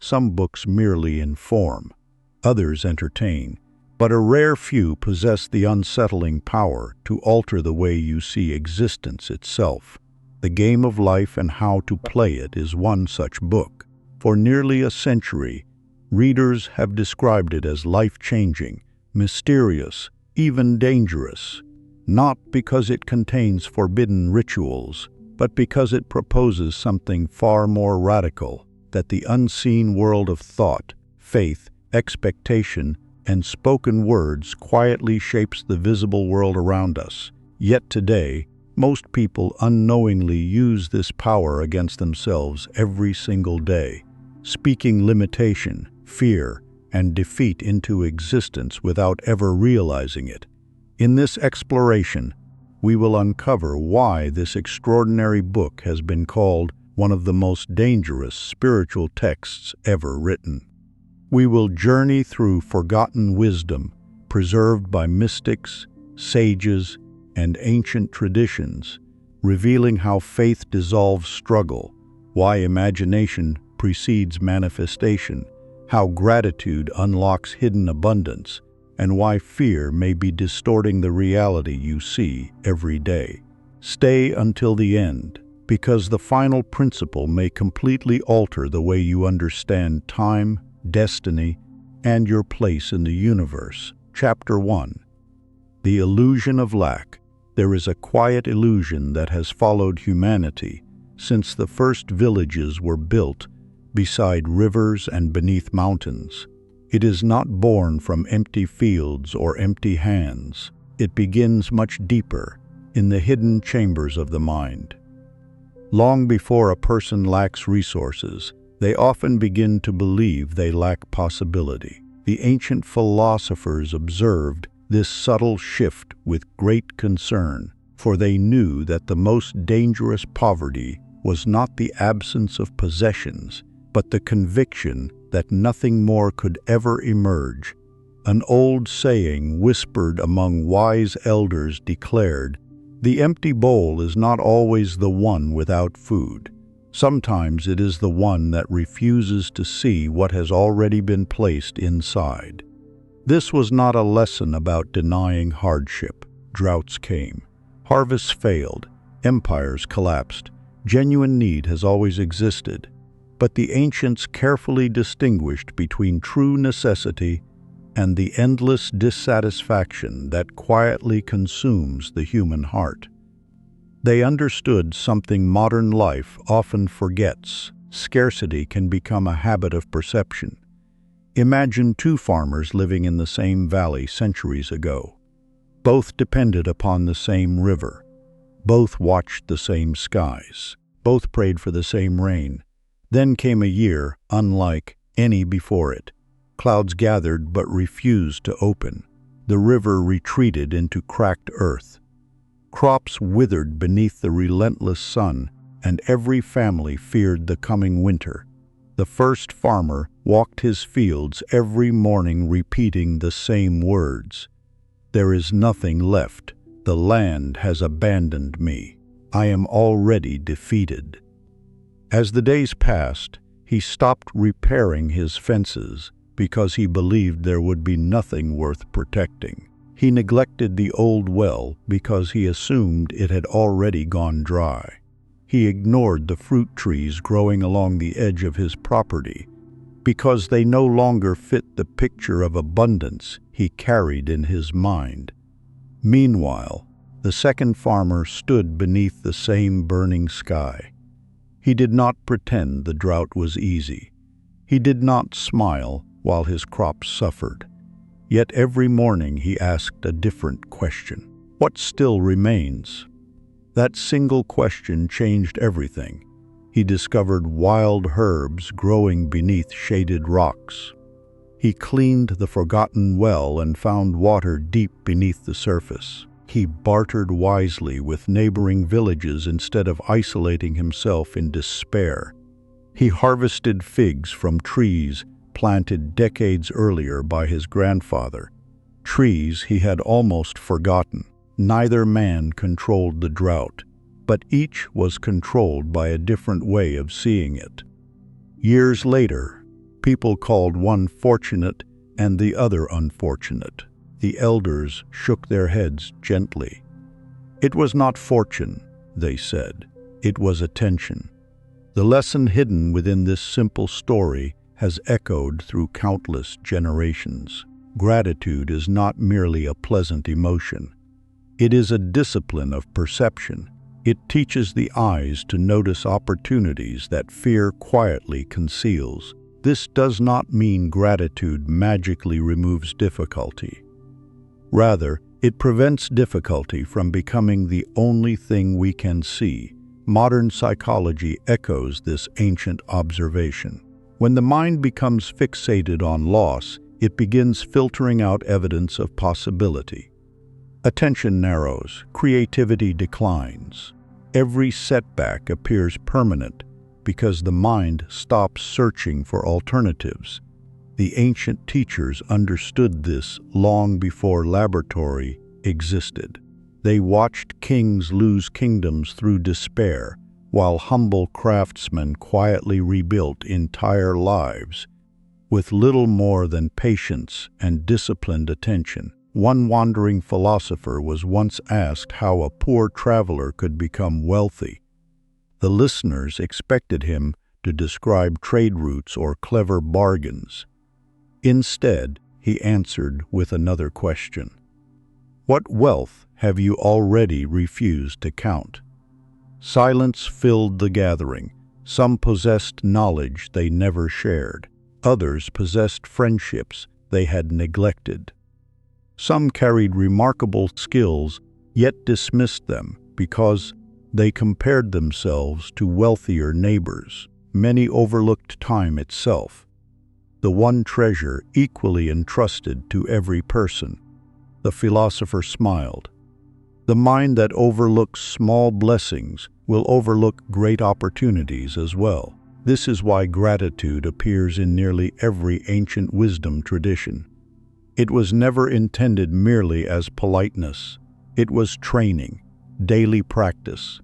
Some books merely inform, others entertain, but a rare few possess the unsettling power to alter the way you see existence itself. The Game of Life and How to Play It is one such book. For nearly a century, readers have described it as life-changing, mysterious, even dangerous, not because it contains forbidden rituals, but because it proposes something far more radical, that the unseen world of thought, faith, expectation, and spoken words quietly shapes the visible world around us. Yet today, most people unknowingly use this power against themselves every single day, speaking limitation, fear, and defeat into existence without ever realizing it. In this exploration, we will uncover why this extraordinary book has been called one of the most dangerous spiritual texts ever written. We will journey through forgotten wisdom preserved by mystics, sages, and ancient traditions, revealing how faith dissolves struggle, why imagination precedes manifestation, how gratitude unlocks hidden abundance, and why fear may be distorting the reality you see every day. Stay until the end, because the final principle may completely alter the way you understand time, destiny, and your place in the universe. Chapter 1. The Illusion of Lack. There is a quiet illusion that has followed humanity since the first villages were built beside rivers and beneath mountains. It is not born from empty fields or empty hands. It begins much deeper, in the hidden chambers of the mind. Long before a person lacks resources, they often begin to believe they lack possibility. The ancient philosophers observed this subtle shift with great concern, for they knew that the most dangerous poverty was not the absence of possessions, but the conviction that nothing more could ever emerge. An old saying whispered among wise elders declared, "The empty bowl is not always the one without food. Sometimes it is the one that refuses to see what has already been placed inside." This was not a lesson about denying hardship. Droughts came, harvests failed, empires collapsed. Genuine need has always existed, but the ancients carefully distinguished between true necessity and the endless dissatisfaction that quietly consumes the human heart. They understood something modern life often forgets. Scarcity can become a habit of perception. Imagine two farmers living in the same valley centuries ago. Both depended upon the same river. Both watched the same skies. Both prayed for the same rain. Then came a year unlike any before it. Clouds gathered but refused to open. The river retreated into cracked earth. Crops withered beneath the relentless sun, and every family feared the coming winter. The first farmer walked his fields every morning repeating the same words. "There is nothing left. The land has abandoned me. I am already defeated." As the days passed, he stopped repairing his fences because he believed there would be nothing worth protecting. He neglected the old well because he assumed it had already gone dry. He ignored the fruit trees growing along the edge of his property because they no longer fit the picture of abundance he carried in his mind. Meanwhile, the second farmer stood beneath the same burning sky. He did not pretend the drought was easy. He did not smile while his crops suffered. Yet every morning he asked a different question. What still remains? That single question changed everything. He discovered wild herbs growing beneath shaded rocks. He cleaned the forgotten well and found water deep beneath the surface. He bartered wisely with neighboring villages instead of isolating himself in despair. He harvested figs from trees planted decades earlier by his grandfather, trees he had almost forgotten. Neither man controlled the drought, but each was controlled by a different way of seeing it. Years later, People called one fortunate and the other unfortunate. The elders shook their heads gently. It was not fortune, they said. It was attention. The lesson hidden within this simple story has echoed through countless generations. Gratitude is not merely a pleasant emotion. It is a discipline of perception. It teaches the eyes to notice opportunities that fear quietly conceals. This does not mean gratitude magically removes difficulty. Rather, it prevents difficulty from becoming the only thing we can see. Modern psychology echoes this ancient observation. When the mind becomes fixated on loss, it begins filtering out evidence of possibility. Attention narrows, creativity declines. Every setback appears permanent because the mind stops searching for alternatives. The ancient teachers understood this long before laboratory existed. They watched kings lose kingdoms through despair, while humble craftsmen quietly rebuilt entire lives with little more than patience and disciplined attention. One wandering philosopher was once asked how a poor traveler could become wealthy. The listeners expected him to describe trade routes or clever bargains. Instead, he answered with another question. What wealth have you already refused to count? Silence filled the gathering. Some possessed knowledge they never shared. Others possessed friendships they had neglected. Some carried remarkable skills, yet dismissed them because they compared themselves to wealthier neighbors. Many overlooked time itself, the one treasure equally entrusted to every person. The philosopher smiled. The mind that overlooks small blessings will overlook great opportunities as well. This is why gratitude appears in nearly every ancient wisdom tradition. It was never intended merely as politeness. It was training, daily practice,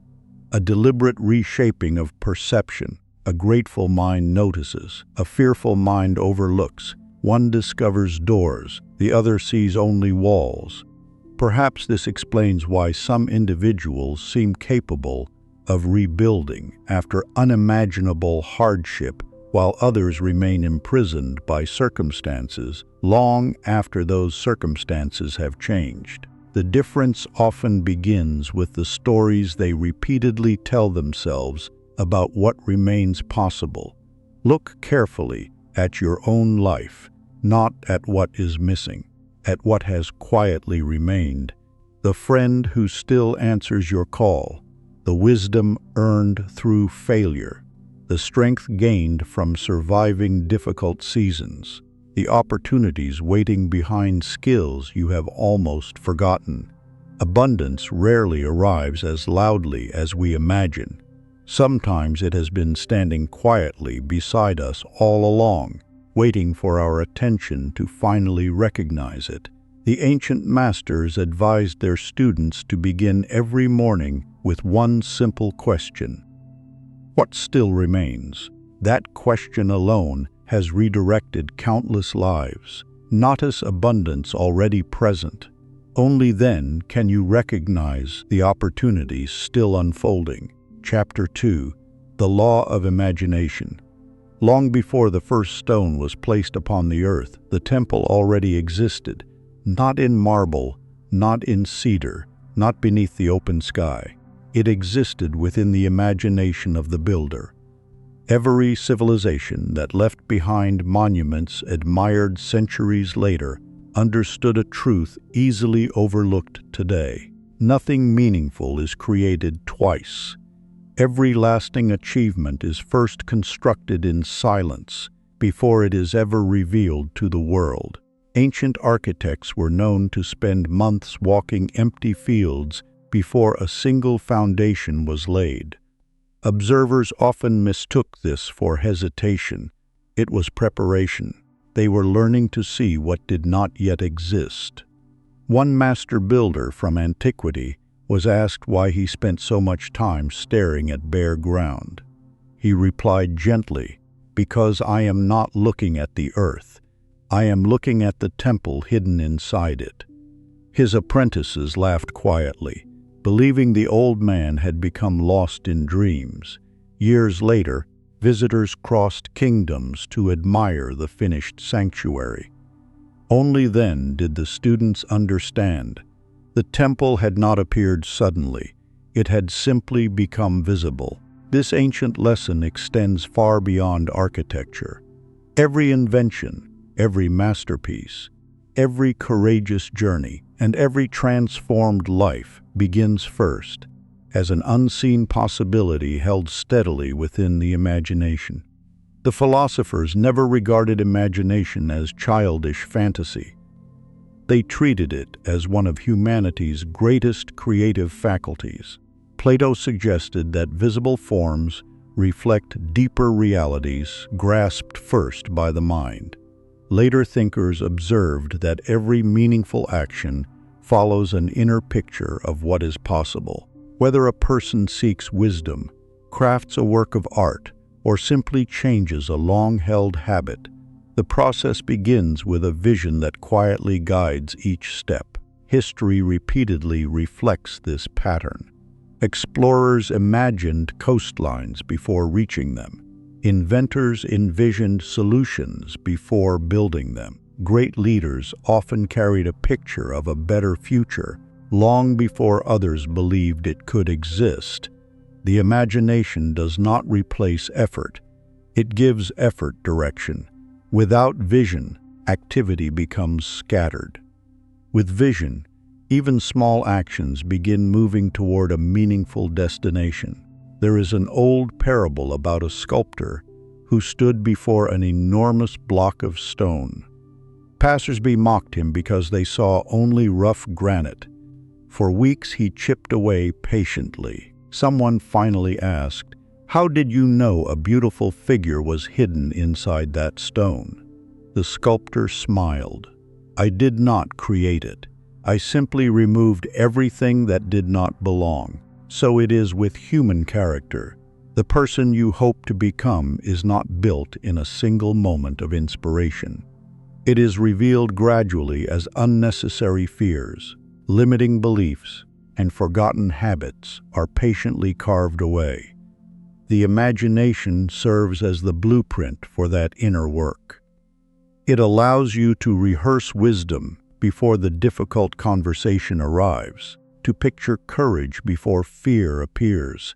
a deliberate reshaping of perception. A grateful mind notices, a fearful mind overlooks. One discovers doors, the other sees only walls. Perhaps this explains why some individuals seem capable of rebuilding after unimaginable hardship, while others remain imprisoned by circumstances long after those circumstances have changed. The difference often begins with the stories they repeatedly tell themselves about what remains possible. Look carefully at your own life, not at what is missing, at what has quietly remained. The friend who still answers your call, the wisdom earned through failure, the strength gained from surviving difficult seasons, the opportunities waiting behind skills you have almost forgotten. Abundance rarely arrives as loudly as we imagine. Sometimes it has been standing quietly beside us all along, waiting for our attention to finally recognize it. The ancient masters advised their students to begin every morning with one simple question. What still remains? That question alone has redirected countless lives. Notice abundance already present. Only then can you recognize the opportunities still unfolding. Chapter 2. The Law of Imagination. Long before the first stone was placed upon the earth, the temple already existed, not in marble, not in cedar, not beneath the open sky. It existed within the imagination of the builder. Every civilization that left behind monuments admired centuries later understood a truth easily overlooked today. Nothing meaningful is created twice. Every lasting achievement is first constructed in silence before it is ever revealed to the world. Ancient architects were known to spend months walking empty fields before a single foundation was laid. Observers often mistook this for hesitation. It was preparation. They were learning to see what did not yet exist. One master builder from antiquity was asked why he spent so much time staring at bare ground. He replied gently, because I am not looking at the earth. I am looking at the temple hidden inside it." His apprentices laughed quietly, believing the old man had become lost in dreams. Years later, visitors crossed kingdoms to admire the finished sanctuary. Only then did the students understand. The temple had not appeared suddenly. It had simply become visible. This ancient lesson extends far beyond architecture. Every invention, every masterpiece, every courageous journey, and every transformed life begins first as an unseen possibility held steadily within the imagination. The philosophers never regarded imagination as childish fantasy. They treated it as one of humanity's greatest creative faculties. Plato suggested that visible forms reflect deeper realities grasped first by the mind. Later thinkers observed that every meaningful action follows an inner picture of what is possible. Whether a person seeks wisdom, crafts a work of art, or simply changes a long-held habit, the process begins with a vision that quietly guides each step. History repeatedly reflects this pattern. Explorers imagined coastlines before reaching them. Inventors envisioned solutions before building them. Great leaders often carried a picture of a better future long before others believed it could exist. The imagination does not replace effort. It gives effort direction. Without vision, activity becomes scattered. With vision, even small actions begin moving toward a meaningful destination. There is an old parable about a sculptor who stood before an enormous block of stone. Passersby mocked him because they saw only rough granite. For weeks he chipped away patiently. Someone finally asked, "How did you know a beautiful figure was hidden inside that stone?" The sculptor smiled. "I did not create it. I simply removed everything that did not belong." So it is with human character. The person you hope to become is not built in a single moment of inspiration. It is revealed gradually as unnecessary fears, limiting beliefs, and forgotten habits are patiently carved away. The imagination serves as the blueprint for that inner work. It allows you to rehearse wisdom before the difficult conversation arrives, to picture courage before fear appears,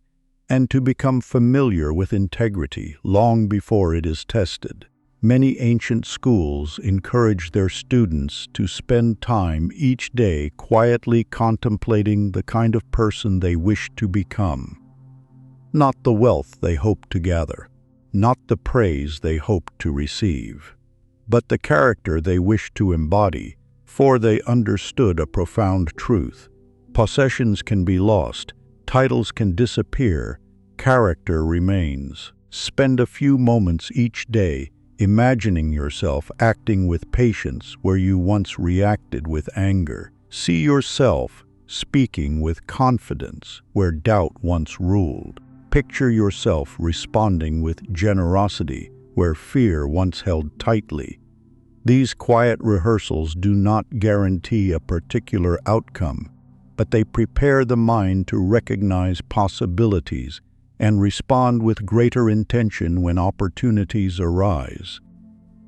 and to become familiar with integrity long before it is tested. Many ancient schools encourage their students to spend time each day quietly contemplating the kind of person they wish to become. Not the wealth they hope to gather, not the praise they hope to receive, but the character they wish to embody, for they understood a profound truth. Possessions can be lost, titles can disappear, character remains. Spend a few moments each day imagining yourself acting with patience where you once reacted with anger. See yourself speaking with confidence where doubt once ruled. Picture yourself responding with generosity where fear once held tightly. These quiet rehearsals do not guarantee a particular outcome, but they prepare the mind to recognize possibilities and respond with greater intention when opportunities arise.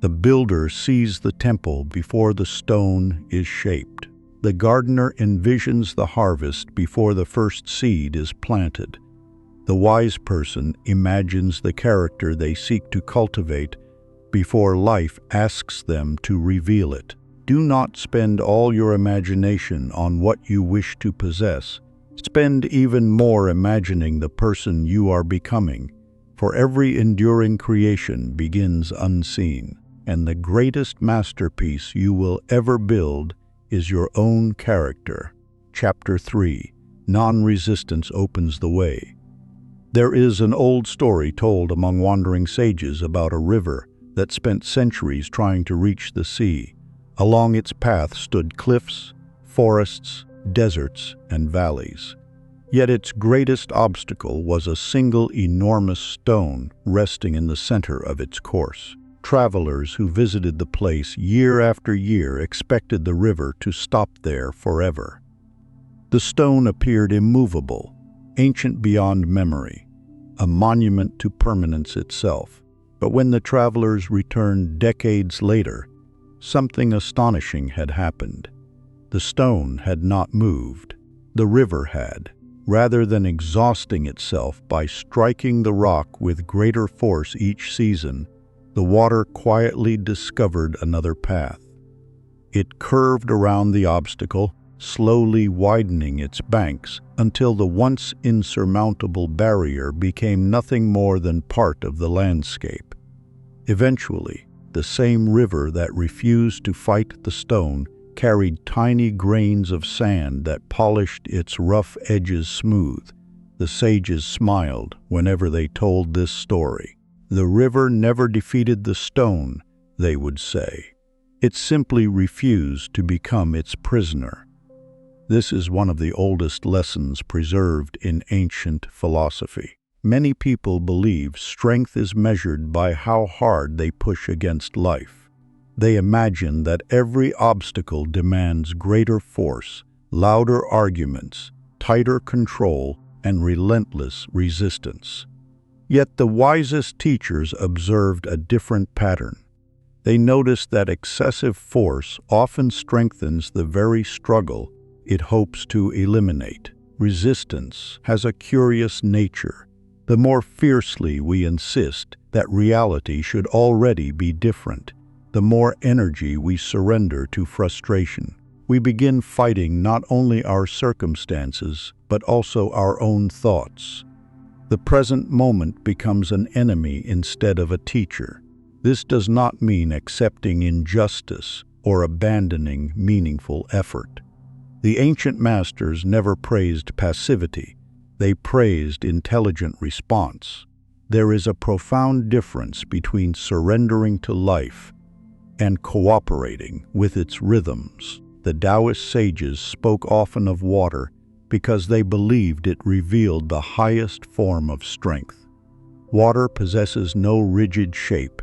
The builder sees the temple before the stone is shaped. The gardener envisions the harvest before the first seed is planted. The wise person imagines the character they seek to cultivate before life asks them to reveal it. Do not spend all your imagination on what you wish to possess. Spend even more imagining the person you are becoming, for every enduring creation begins unseen, and the greatest masterpiece you will ever build is your own character. Chapter 3. Non-resistance opens the way. There is an old story told among wandering sages about a river that spent centuries trying to reach the sea. Along its path stood cliffs, forests, deserts, and valleys. Yet its greatest obstacle was a single enormous stone resting in the center of its course. Travelers who visited the place year after year expected the river to stop there forever. The stone appeared immovable, ancient beyond memory, a monument to permanence itself. But when the travelers returned decades later, something astonishing had happened. The stone had not moved. The river had. Rather than exhausting itself by striking the rock with greater force each season, the water quietly discovered another path. It curved around the obstacle, slowly widening its banks until the once insurmountable barrier became nothing more than part of the landscape. Eventually, the same river that refused to fight the stone carried tiny grains of sand that polished its rough edges smooth. The sages smiled whenever they told this story. The river never defeated the stone, they would say. It simply refused to become its prisoner. This is one of the oldest lessons preserved in ancient philosophy. Many people believe strength is measured by how hard they push against life. They imagine that every obstacle demands greater force, louder arguments, tighter control, and relentless resistance. Yet the wisest teachers observed a different pattern. They noticed that excessive force often strengthens the very struggle it hopes to eliminate. Resistance has a curious nature. The more fiercely we insist that reality should already be different, the more energy we surrender to frustration. We begin fighting not only our circumstances, but also our own thoughts. The present moment becomes an enemy instead of a teacher. This does not mean accepting injustice or abandoning meaningful effort. The ancient masters never praised passivity. They praised intelligent response. There is a profound difference between surrendering to life and cooperating with its rhythms. The Taoist sages spoke often of water because they believed it revealed the highest form of strength. Water possesses no rigid shape,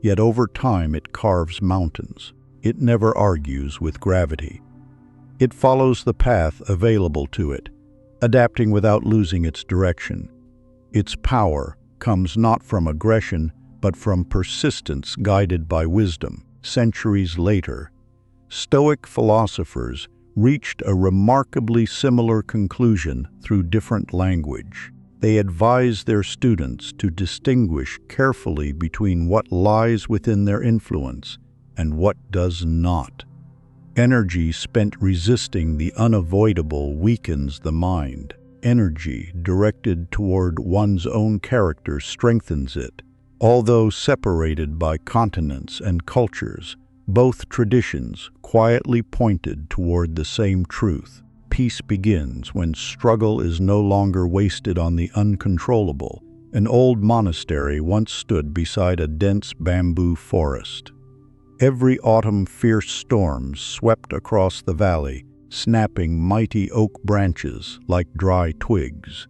yet over time it carves mountains. It never argues with gravity. It follows the path available to it, adapting without losing its direction. Its power comes not from aggression, but from persistence guided by wisdom. Centuries later, Stoic philosophers reached a remarkably similar conclusion through different language. They advised their students to distinguish carefully between what lies within their influence and what does not. Energy spent resisting the unavoidable weakens the mind. Energy directed toward one's own character strengthens it. Although separated by continents and cultures, both traditions quietly pointed toward the same truth. Peace begins when struggle is no longer wasted on the uncontrollable. An old monastery once stood beside a dense bamboo forest. Every autumn fierce storms swept across the valley, snapping mighty oak branches like dry twigs.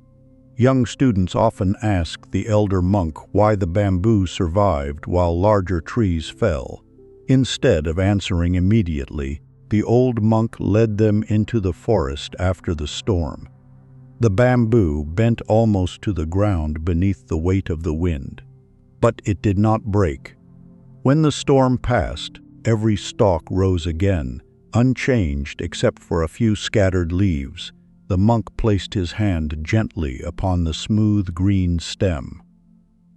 Young students often asked the elder monk why the bamboo survived while larger trees fell. Instead of answering immediately, the old monk led them into the forest after the storm. The bamboo bent almost to the ground beneath the weight of the wind, but it did not break. When the storm passed, every stalk rose again, unchanged except for a few scattered leaves. The monk placed his hand gently upon the smooth green stem.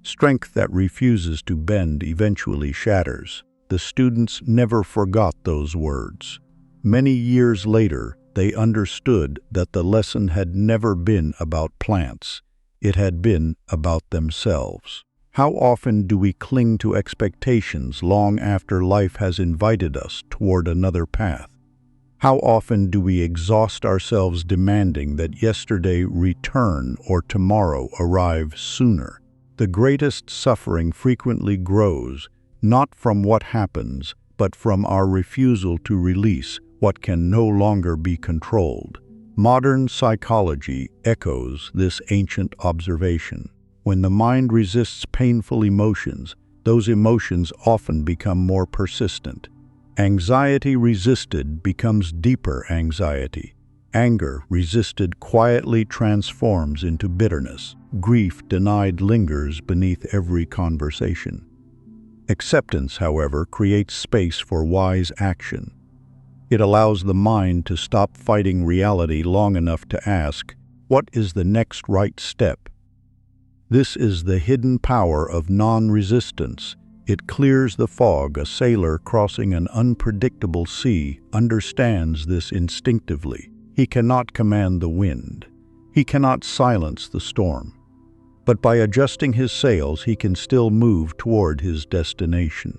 Strength that refuses to bend eventually shatters. The students never forgot those words. Many years later, they understood that the lesson had never been about plants. It had been about themselves. How often do we cling to expectations long after life has invited us toward another path? How often do we exhaust ourselves demanding that yesterday return or tomorrow arrive sooner? The greatest suffering frequently grows not from what happens, but from our refusal to release what can no longer be controlled. Modern psychology echoes this ancient observation. When the mind resists painful emotions, those emotions often become more persistent. Anxiety resisted becomes deeper anxiety. Anger resisted quietly transforms into bitterness. Grief denied lingers beneath every conversation. Acceptance, however, creates space for wise action. It allows the mind to stop fighting reality long enough to ask, what is the next right step? This is the hidden power of non-resistance. It clears the fog. A sailor crossing an unpredictable sea understands this instinctively. He cannot command the wind. He cannot silence the storm. But by adjusting his sails, he can still move toward his destination.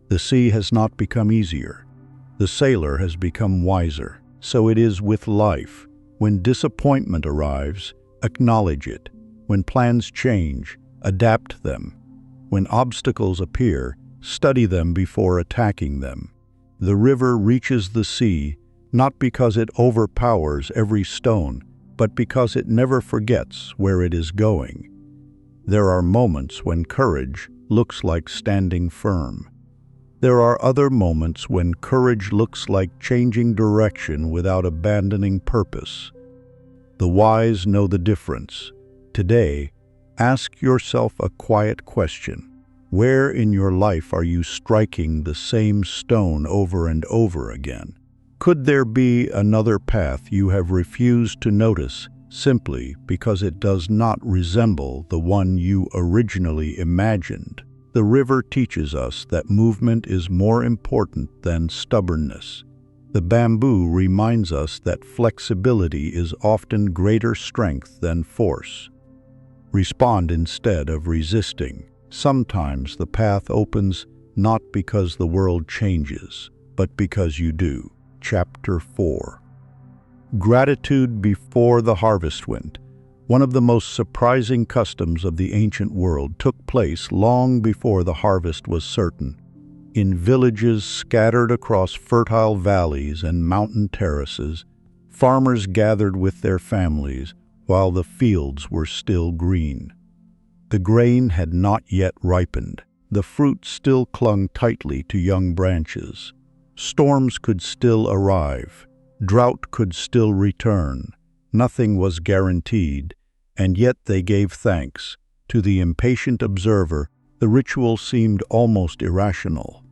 The sea has not become easier. The sailor has become wiser. So it is with life. When disappointment arrives, acknowledge it. When plans change, adapt them. When obstacles appear, study them before attacking them. The river reaches the sea, not because it overpowers every stone, but because it never forgets where it is going. There are moments when courage looks like standing firm. There are other moments when courage looks like changing direction without abandoning purpose. The wise know the difference. Today, ask yourself a quiet question. Where in your life are you striking the same stone over and over again? Could there be another path you have refused to notice simply because it does not resemble the one you originally imagined? The river teaches us that movement is more important than stubbornness. The bamboo reminds us that flexibility is often greater strength than force. Respond instead of resisting. Sometimes the path opens not because the world changes, but because you do. Chapter 4. Gratitude before the harvest wind. One of the most surprising customs of the ancient world took place long before the harvest was certain. In villages scattered across fertile valleys and mountain terraces, farmers gathered with their families while the fields were still green. The grain had not yet ripened. The fruit still clung tightly to young branches. Storms could still arrive. Drought could still return. Nothing was guaranteed, and yet they gave thanks. To the impatient observer, the ritual seemed almost irrational.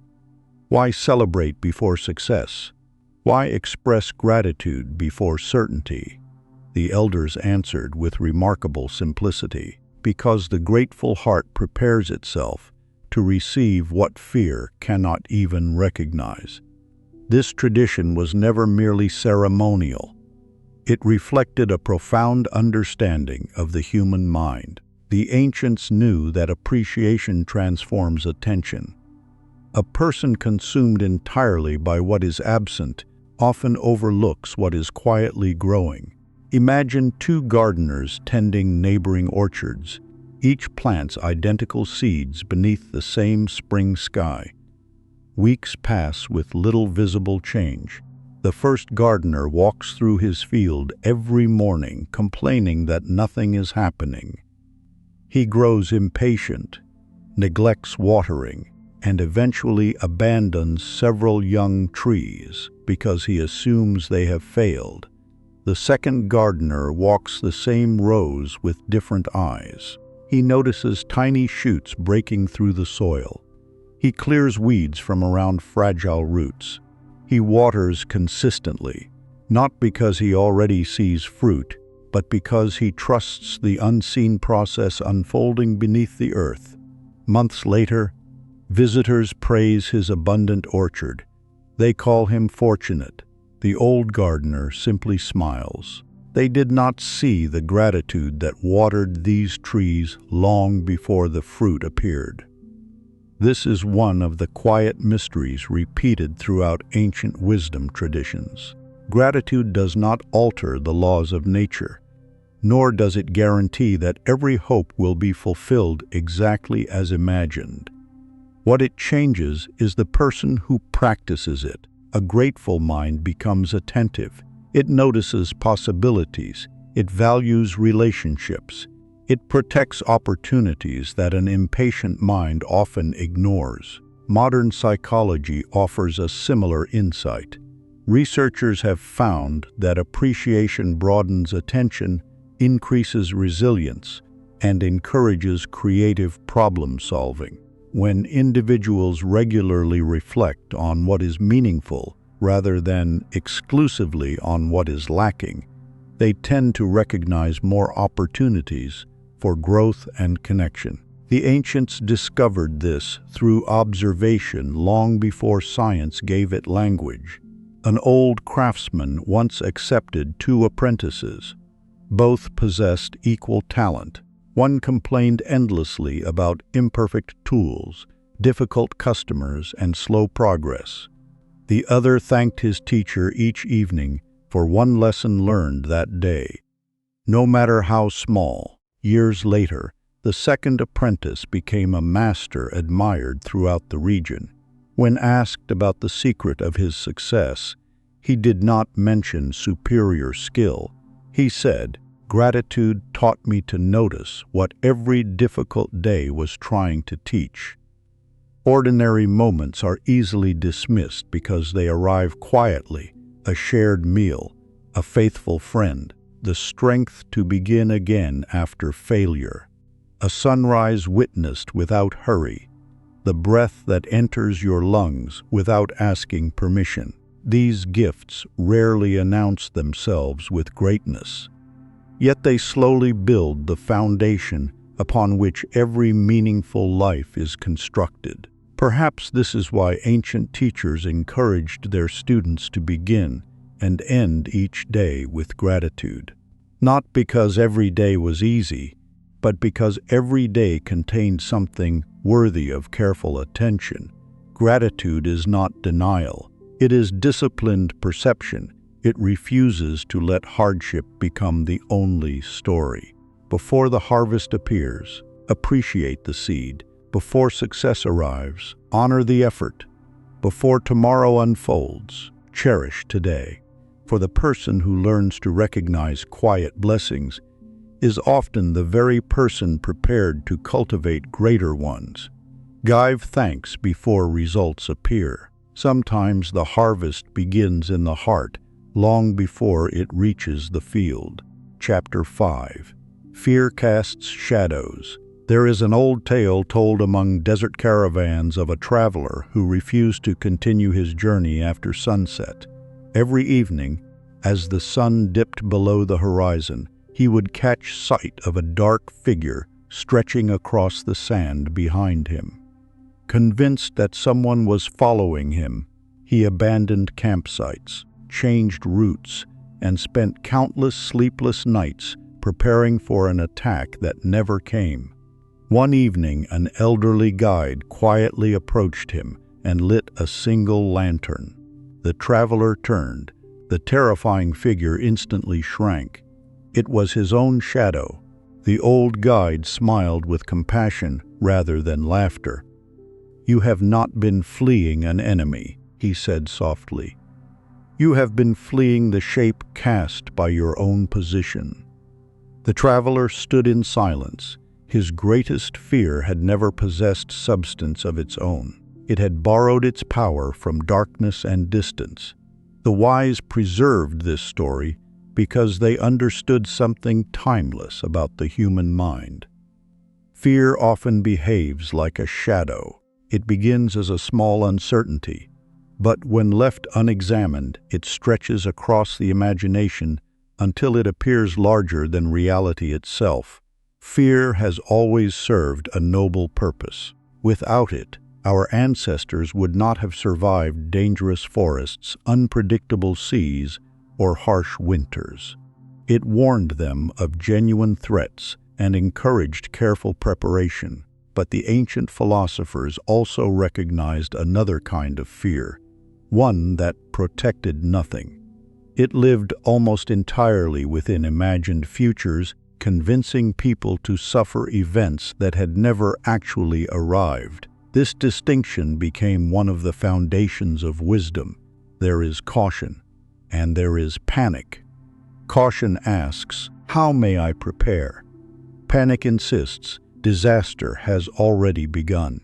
Why celebrate before success? Why express gratitude before certainty? The elders answered with remarkable simplicity, because the grateful heart prepares itself to receive what fear cannot even recognize. This tradition was never merely ceremonial. It reflected a profound understanding of the human mind. The ancients knew that appreciation transforms attention. A person consumed entirely by what is absent often overlooks what is quietly growing. Imagine two gardeners tending neighboring orchards. Each plants identical seeds beneath the same spring sky. Weeks pass with little visible change. The first gardener walks through his field every morning, complaining that nothing is happening. He grows impatient, neglects watering, and eventually abandons several young trees because he assumes they have failed. The second gardener walks the same rows with different eyes. He notices tiny shoots breaking through the soil. He clears weeds from around fragile roots. He waters consistently, not because he already sees fruit, but because he trusts the unseen process unfolding beneath the earth. Months later, visitors praise his abundant orchard. They call him fortunate. The old gardener simply smiles. They did not see the gratitude that watered these trees long before the fruit appeared. This is one of the quiet mysteries repeated throughout ancient wisdom traditions. Gratitude does not alter the laws of nature, nor does it guarantee that every hope will be fulfilled exactly as imagined. What it changes is the person who practices it. A grateful mind becomes attentive. It notices possibilities. It values relationships. It protects opportunities that an impatient mind often ignores. Modern psychology offers a similar insight. Researchers have found that appreciation broadens attention, increases resilience, and encourages creative problem-solving. When individuals regularly reflect on what is meaningful rather than exclusively on what is lacking, they tend to recognize more opportunities for growth and connection. The ancients discovered this through observation long before science gave it language. An old craftsman once accepted two apprentices. Both possessed equal talent. One complained endlessly about imperfect tools, difficult customers, and slow progress. The other thanked his teacher each evening for one lesson learned that day. No matter how small, years later, the second apprentice became a master admired throughout the region. When asked about the secret of his success, he did not mention superior skill. He said, "Gratitude taught me to notice what every difficult day was trying to teach." Ordinary moments are easily dismissed because they arrive quietly: a shared meal, a faithful friend, the strength to begin again after failure, a sunrise witnessed without hurry, the breath that enters your lungs without asking permission. These gifts rarely announce themselves with greatness. Yet they slowly build the foundation upon which every meaningful life is constructed. Perhaps this is why ancient teachers encouraged their students to begin and end each day with gratitude. Not because every day was easy, but because every day contained something worthy of careful attention. Gratitude is not denial. It is disciplined perception. It refuses to let hardship become the only story. Before the harvest appears, appreciate the seed. Before success arrives, honor the effort. Before tomorrow unfolds, cherish today. For the person who learns to recognize quiet blessings is often the very person prepared to cultivate greater ones. Give thanks before results appear. Sometimes the harvest begins in the heart, long before it reaches the field. Chapter 5. Fear casts shadows. There is an old tale told among desert caravans of a traveler who refused to continue his journey after sunset. Every evening, as the sun dipped below the horizon, he would catch sight of a dark figure stretching across the sand behind him. Convinced that someone was following him, he abandoned campsites, changed routes, and spent countless sleepless nights preparing for an attack that never came. One evening, an elderly guide quietly approached him and lit a single lantern. The traveler turned. The terrifying figure instantly shrank. It was his own shadow. The old guide smiled with compassion rather than laughter. "You have not been fleeing an enemy," he said softly. "You have been fleeing the shape cast by your own position." The traveler stood in silence. His greatest fear had never possessed substance of its own. It had borrowed its power from darkness and distance. The wise preserved this story because they understood something timeless about the human mind. Fear often behaves like a shadow. It begins as a small uncertainty, but when left unexamined, it stretches across the imagination until it appears larger than reality itself. Fear has always served a noble purpose. Without it, our ancestors would not have survived dangerous forests, unpredictable seas, or harsh winters. It warned them of genuine threats and encouraged careful preparation. But the ancient philosophers also recognized another kind of fear, one that protected nothing. It lived almost entirely within imagined futures, convincing people to suffer events that had never actually arrived. This distinction became one of the foundations of wisdom. There is caution, and there is panic. Caution asks, how may I prepare? Panic insists, disaster has already begun.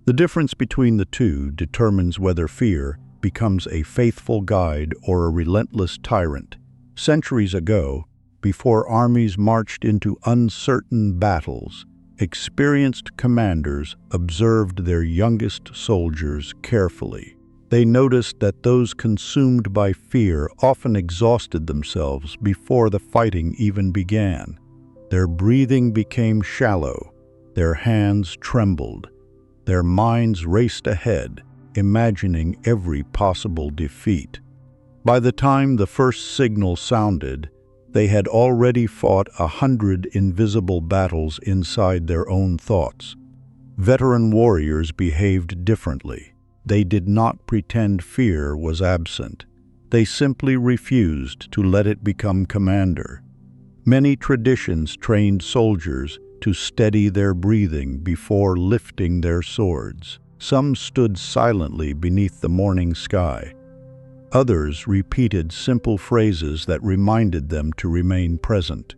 The difference between the two determines whether fear becomes a faithful guide or a relentless tyrant. Centuries ago, before armies marched into uncertain battles, experienced commanders observed their youngest soldiers carefully. They noticed that those consumed by fear often exhausted themselves before the fighting even began. Their breathing became shallow, their hands trembled, their minds raced ahead, imagining every possible defeat. By the time the first signal sounded, they had already fought 100 invisible battles inside their own thoughts. Veteran warriors behaved differently. They did not pretend fear was absent. They simply refused to let it become commander. Many traditions trained soldiers to steady their breathing before lifting their swords. Some stood silently beneath the morning sky. Others repeated simple phrases that reminded them to remain present.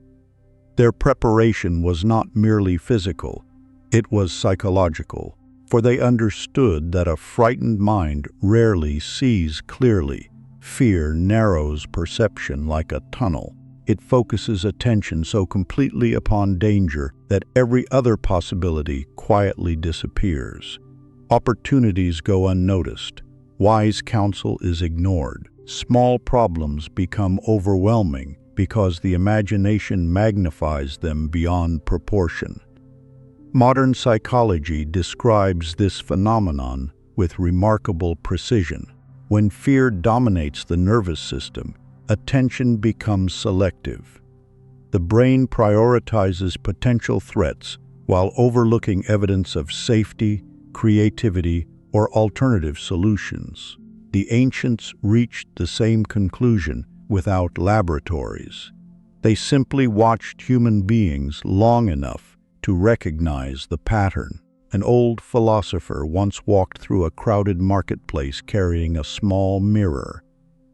Their preparation was not merely physical, it was psychological, for they understood that a frightened mind rarely sees clearly. Fear narrows perception like a tunnel. It focuses attention so completely upon danger that every other possibility quietly disappears. Opportunities go unnoticed. Wise counsel is ignored. Small problems become overwhelming because the imagination magnifies them beyond proportion. Modern psychology describes this phenomenon with remarkable precision. When fear dominates the nervous system, attention becomes selective. The brain prioritizes potential threats while overlooking evidence of safety, creativity, or alternative solutions. The ancients reached the same conclusion without laboratories. They simply watched human beings long enough to recognize the pattern. An old philosopher once walked through a crowded marketplace carrying a small mirror.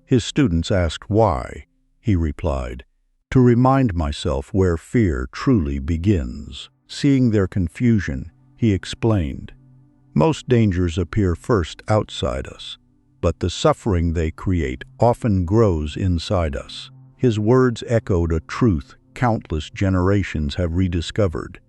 His students asked why. He replied, "To remind myself where fear truly begins." Seeing their confusion, he explained, "Most dangers appear first outside us, but the suffering they create often grows inside us." His words echoed a truth countless generations have rediscovered.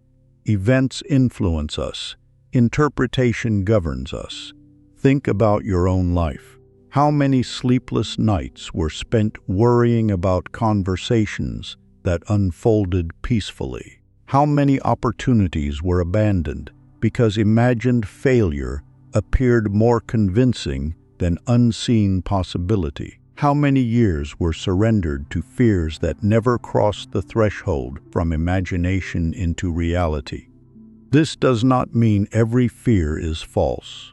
Events influence us. Interpretation governs us. Think about your own life. How many sleepless nights were spent worrying about conversations that unfolded peacefully? How many opportunities were abandoned because imagined failure appeared more convincing than unseen possibility? How many years were surrendered to fears that never crossed the threshold from imagination into reality? This does not mean every fear is false.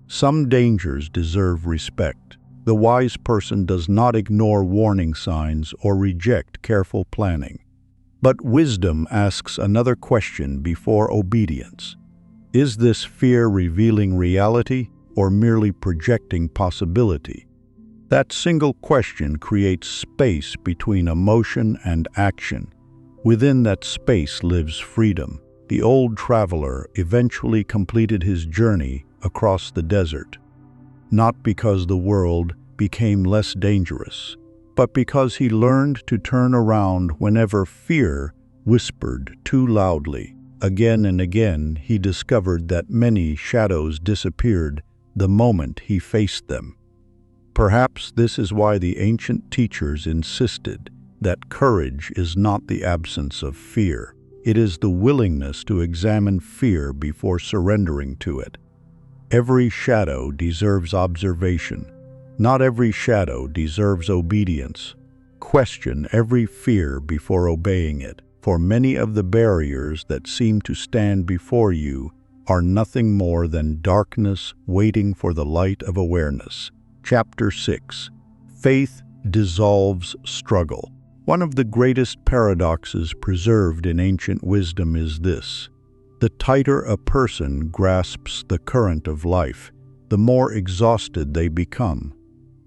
Some dangers deserve respect. The wise person does not ignore warning signs or reject careful planning. But wisdom asks another question before obedience. Is this fear revealing reality or merely projecting possibility? That single question creates space between emotion and action. Within that space lives freedom. The old traveler eventually completed his journey across the desert, not because the world became less dangerous, but because he learned to turn around whenever fear whispered too loudly. Again and again, he discovered that many shadows disappeared the moment he faced them. Perhaps this is why the ancient teachers insisted that courage is not the absence of fear. It is the willingness to examine fear before surrendering to it. Every shadow deserves observation. Not every shadow deserves obedience. Question every fear before obeying it, for many of the barriers that seem to stand before you are nothing more than darkness waiting for the light of awareness. Chapter 6. Faith dissolves struggle. One of the greatest paradoxes preserved in ancient wisdom is this: the tighter a person grasps the current of life, the more exhausted they become.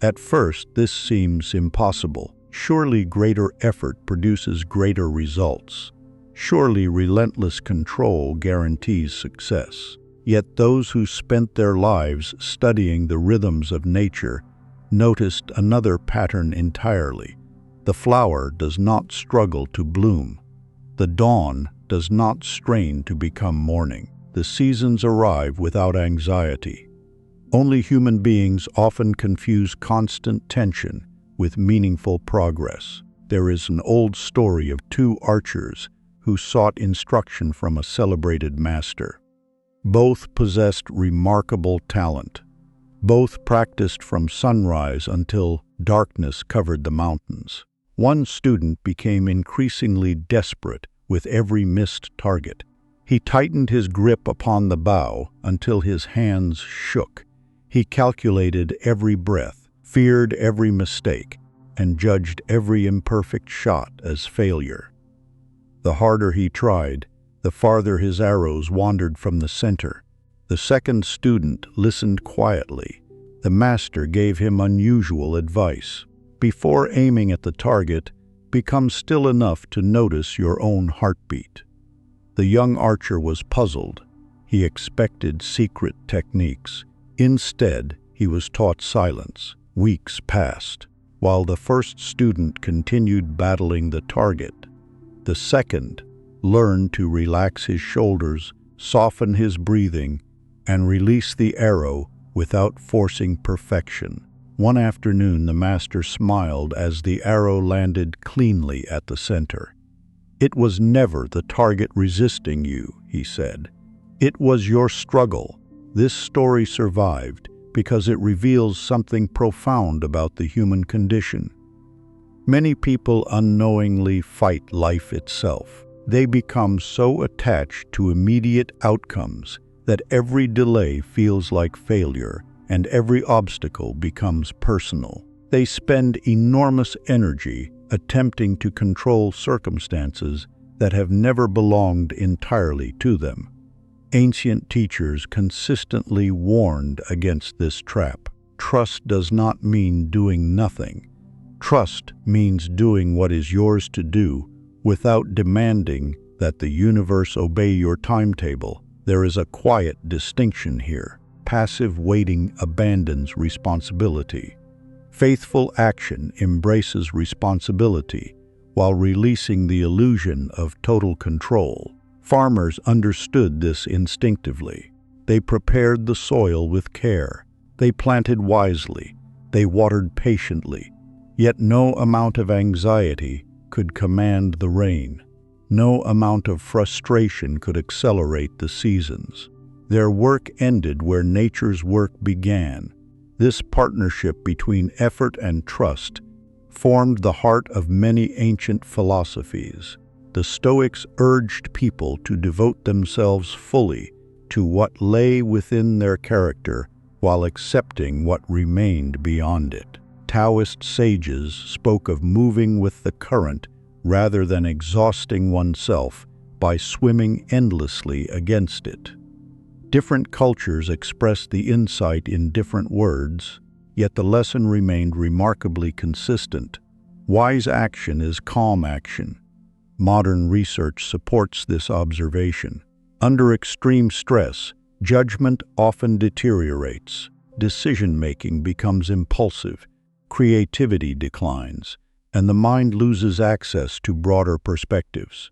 At first, this seems impossible. Surely greater effort produces greater results. Surely relentless control guarantees success. Yet those who spent their lives studying the rhythms of nature noticed another pattern entirely. The flower does not struggle to bloom. The dawn does not strain to become morning. The seasons arrive without anxiety. Only human beings often confuse constant tension with meaningful progress. There is an old story of two archers who sought instruction from a celebrated master. Both possessed remarkable talent. Both practiced from sunrise until darkness covered the mountains. One student became increasingly desperate with every missed target. He tightened his grip upon the bow until his hands shook. He calculated every breath, feared every mistake, and judged every imperfect shot as failure. The harder he tried, the farther his arrows wandered from the center. The second student listened quietly. The master gave him unusual advice. Before aiming at the target, become still enough to notice your own heartbeat. The young archer was puzzled. He expected secret techniques. Instead, he was taught silence. Weeks passed, while the first student continued battling the target. The second learned to relax his shoulders, soften his breathing, and release the arrow without forcing perfection. One afternoon, the master smiled as the arrow landed cleanly at the center. "It was never the target resisting you," he said. "It was your struggle." This story survived because it reveals something profound about the human condition. Many people unknowingly fight life itself. They become so attached to immediate outcomes that every delay feels like failure and every obstacle becomes personal. They spend enormous energy attempting to control circumstances that have never belonged entirely to them. Ancient teachers consistently warned against this trap. Trust does not mean doing nothing. Trust means doing what is yours to do without demanding that the universe obey your timetable. There is a quiet distinction here. Passive waiting abandons responsibility. Faithful action embraces responsibility while releasing the illusion of total control. Farmers understood this instinctively. They prepared the soil with care. They planted wisely. They watered patiently. Yet no amount of anxiety could command the rain. No amount of frustration could accelerate the seasons. Their work ended where nature's work began. This partnership between effort and trust formed the heart of many ancient philosophies. The Stoics urged people to devote themselves fully to what lay within their character while accepting what remained beyond it. Taoist sages spoke of moving with the current rather than exhausting oneself by swimming endlessly against it. Different cultures expressed the insight in different words, yet the lesson remained remarkably consistent. Wise action is calm action. Modern research supports this observation. Under extreme stress, judgment often deteriorates. Decision-making becomes impulsive. Creativity declines, and the mind loses access to broader perspectives.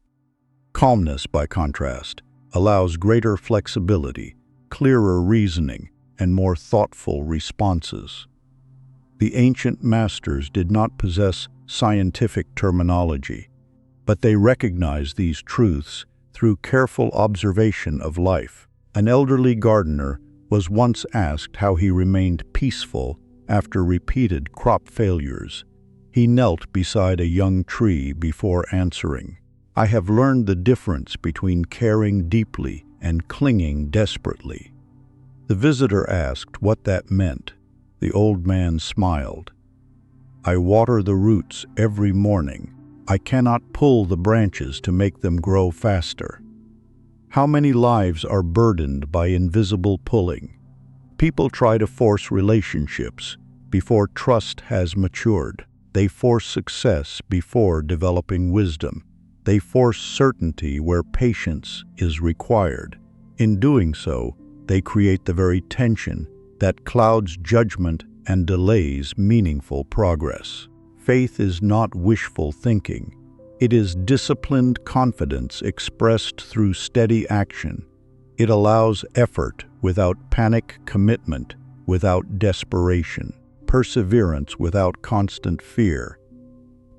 Calmness, by contrast, allows greater flexibility, clearer reasoning, and more thoughtful responses. The ancient masters did not possess scientific terminology, but they recognized these truths through careful observation of life. An elderly gardener was once asked how he remained peaceful after repeated crop failures. He knelt beside a young tree before answering, "I have learned the difference between caring deeply and clinging desperately." The visitor asked what that meant. The old man smiled. "I water the roots every morning. I cannot pull the branches to make them grow faster." How many lives are burdened by invisible pulling? People try to force relationships, before trust has matured. They force success before developing wisdom. They force certainty where patience is required. In doing so, they create the very tension that clouds judgment and delays meaningful progress. Faith is not wishful thinking. It is disciplined confidence expressed through steady action. It allows effort without panic, commitment without desperation, perseverance without constant fear.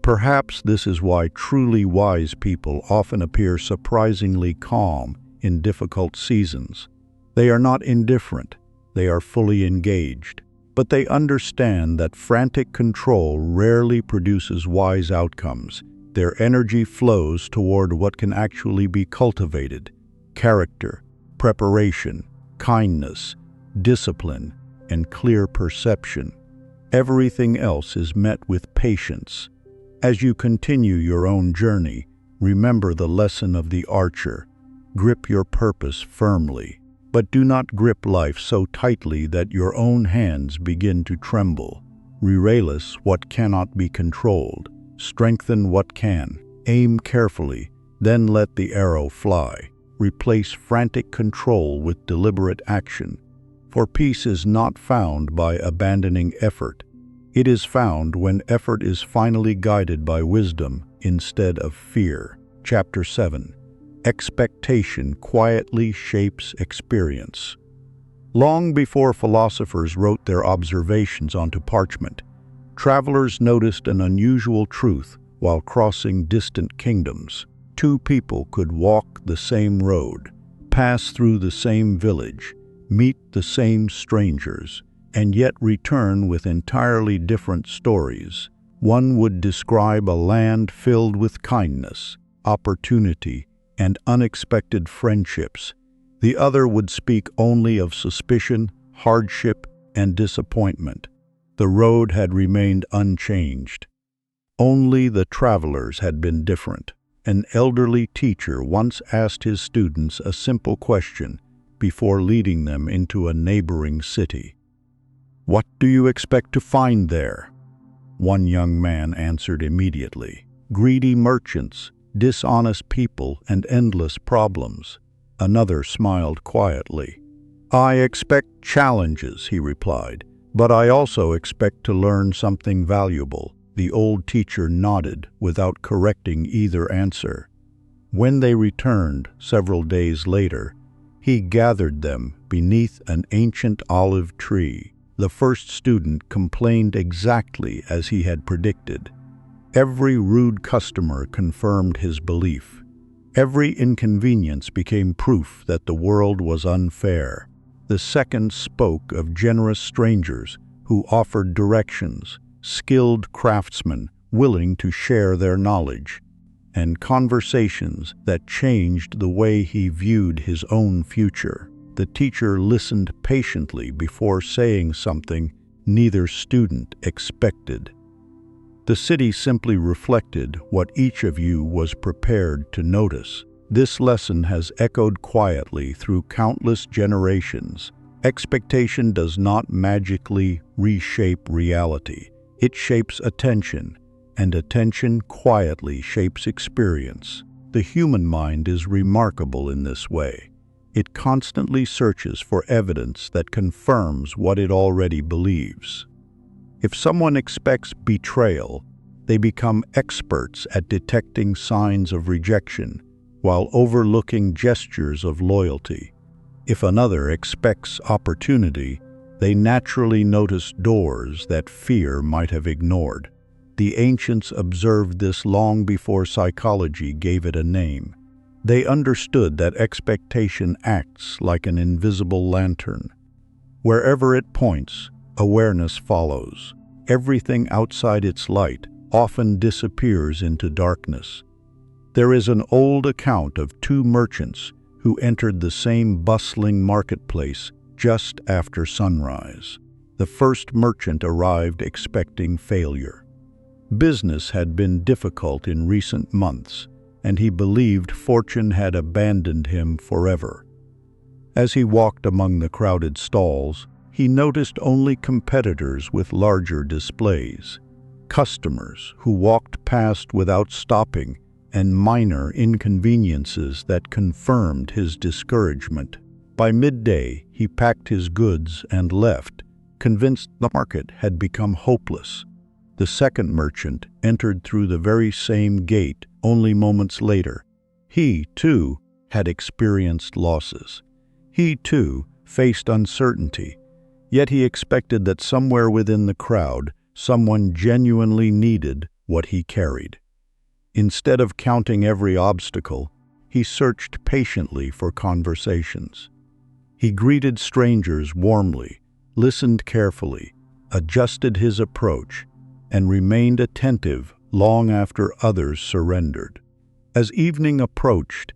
Perhaps this is why truly wise people often appear surprisingly calm in difficult seasons. They are not indifferent, they are fully engaged, but they understand that frantic control rarely produces wise outcomes. Their energy flows toward what can actually be cultivated: character, preparation, kindness, discipline, and clear perception. Everything else is met with patience. As you continue your own journey, remember the lesson of the archer. Grip your purpose firmly, but do not grip life so tightly that your own hands begin to tremble. Release what cannot be controlled. Strengthen what can. Aim carefully, then let the arrow fly. Replace frantic control with deliberate action. For peace is not found by abandoning effort. It is found when effort is finally guided by wisdom instead of fear. Chapter 7. Expectation quietly shapes experience. Long before philosophers wrote their observations onto parchment, travelers noticed an unusual truth while crossing distant kingdoms. Two people could walk the same road, pass through the same village, meet the same strangers, and yet return with entirely different stories. One would describe a land filled with kindness, opportunity, and unexpected friendships. The other would speak only of suspicion, hardship, and disappointment. The road had remained unchanged. Only the travelers had been different. An elderly teacher once asked his students a simple question before leading them into a neighboring city. "What do you expect to find there?" One young man answered immediately, "Greedy merchants, dishonest people, and endless problems." Another smiled quietly. "I expect challenges," he replied, "but I also expect to learn something valuable." The old teacher nodded without correcting either answer. When they returned several days later, he gathered them beneath an ancient olive tree. The first student complained exactly as he had predicted. Every rude customer confirmed his belief. Every inconvenience became proof that the world was unfair. The second spoke of generous strangers who offered directions, skilled craftsmen willing to share their knowledge, and conversations that changed the way he viewed his own future. The teacher listened patiently before saying something neither student expected. The city simply reflected what each of you was prepared to notice. This lesson has echoed quietly through countless generations. Expectation does not magically reshape reality. It shapes attention, and attention quietly shapes experience. The human mind is remarkable in this way. It constantly searches for evidence that confirms what it already believes. If someone expects betrayal, they become experts at detecting signs of rejection while overlooking gestures of loyalty. If another expects opportunity, they naturally notice doors that fear might have ignored. The ancients observed this long before psychology gave it a name. They understood that expectation acts like an invisible lantern. Wherever it points, awareness follows. Everything outside its light often disappears into darkness. There is an old account of two merchants who entered the same bustling marketplace just after sunrise. The first merchant arrived expecting failure. Business had been difficult in recent months, and he believed fortune had abandoned him forever. As he walked among the crowded stalls, He noticed only competitors with larger displays, customers who walked past without stopping, and minor inconveniences that confirmed his discouragement. By midday, he packed his goods and left, convinced the market had become hopeless. The second merchant entered through the very same gate only moments later. He, too, had experienced losses. He, too, faced uncertainty. Yet he expected that somewhere within the crowd, someone genuinely needed what he carried. Instead of counting every obstacle, he searched patiently for conversations. He greeted strangers warmly, listened carefully, adjusted his approach, and remained attentive long after others surrendered. As evening approached,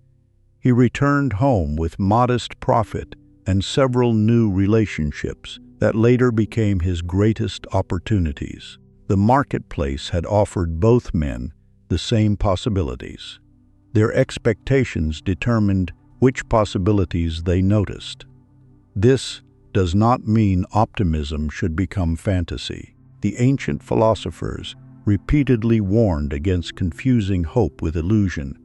he returned home with modest profit and several new relationships that later became his greatest opportunities. The marketplace had offered both men the same possibilities. Their expectations determined which possibilities they noticed. This does not mean optimism should become fantasy. The ancient philosophers repeatedly warned against confusing hope with illusion.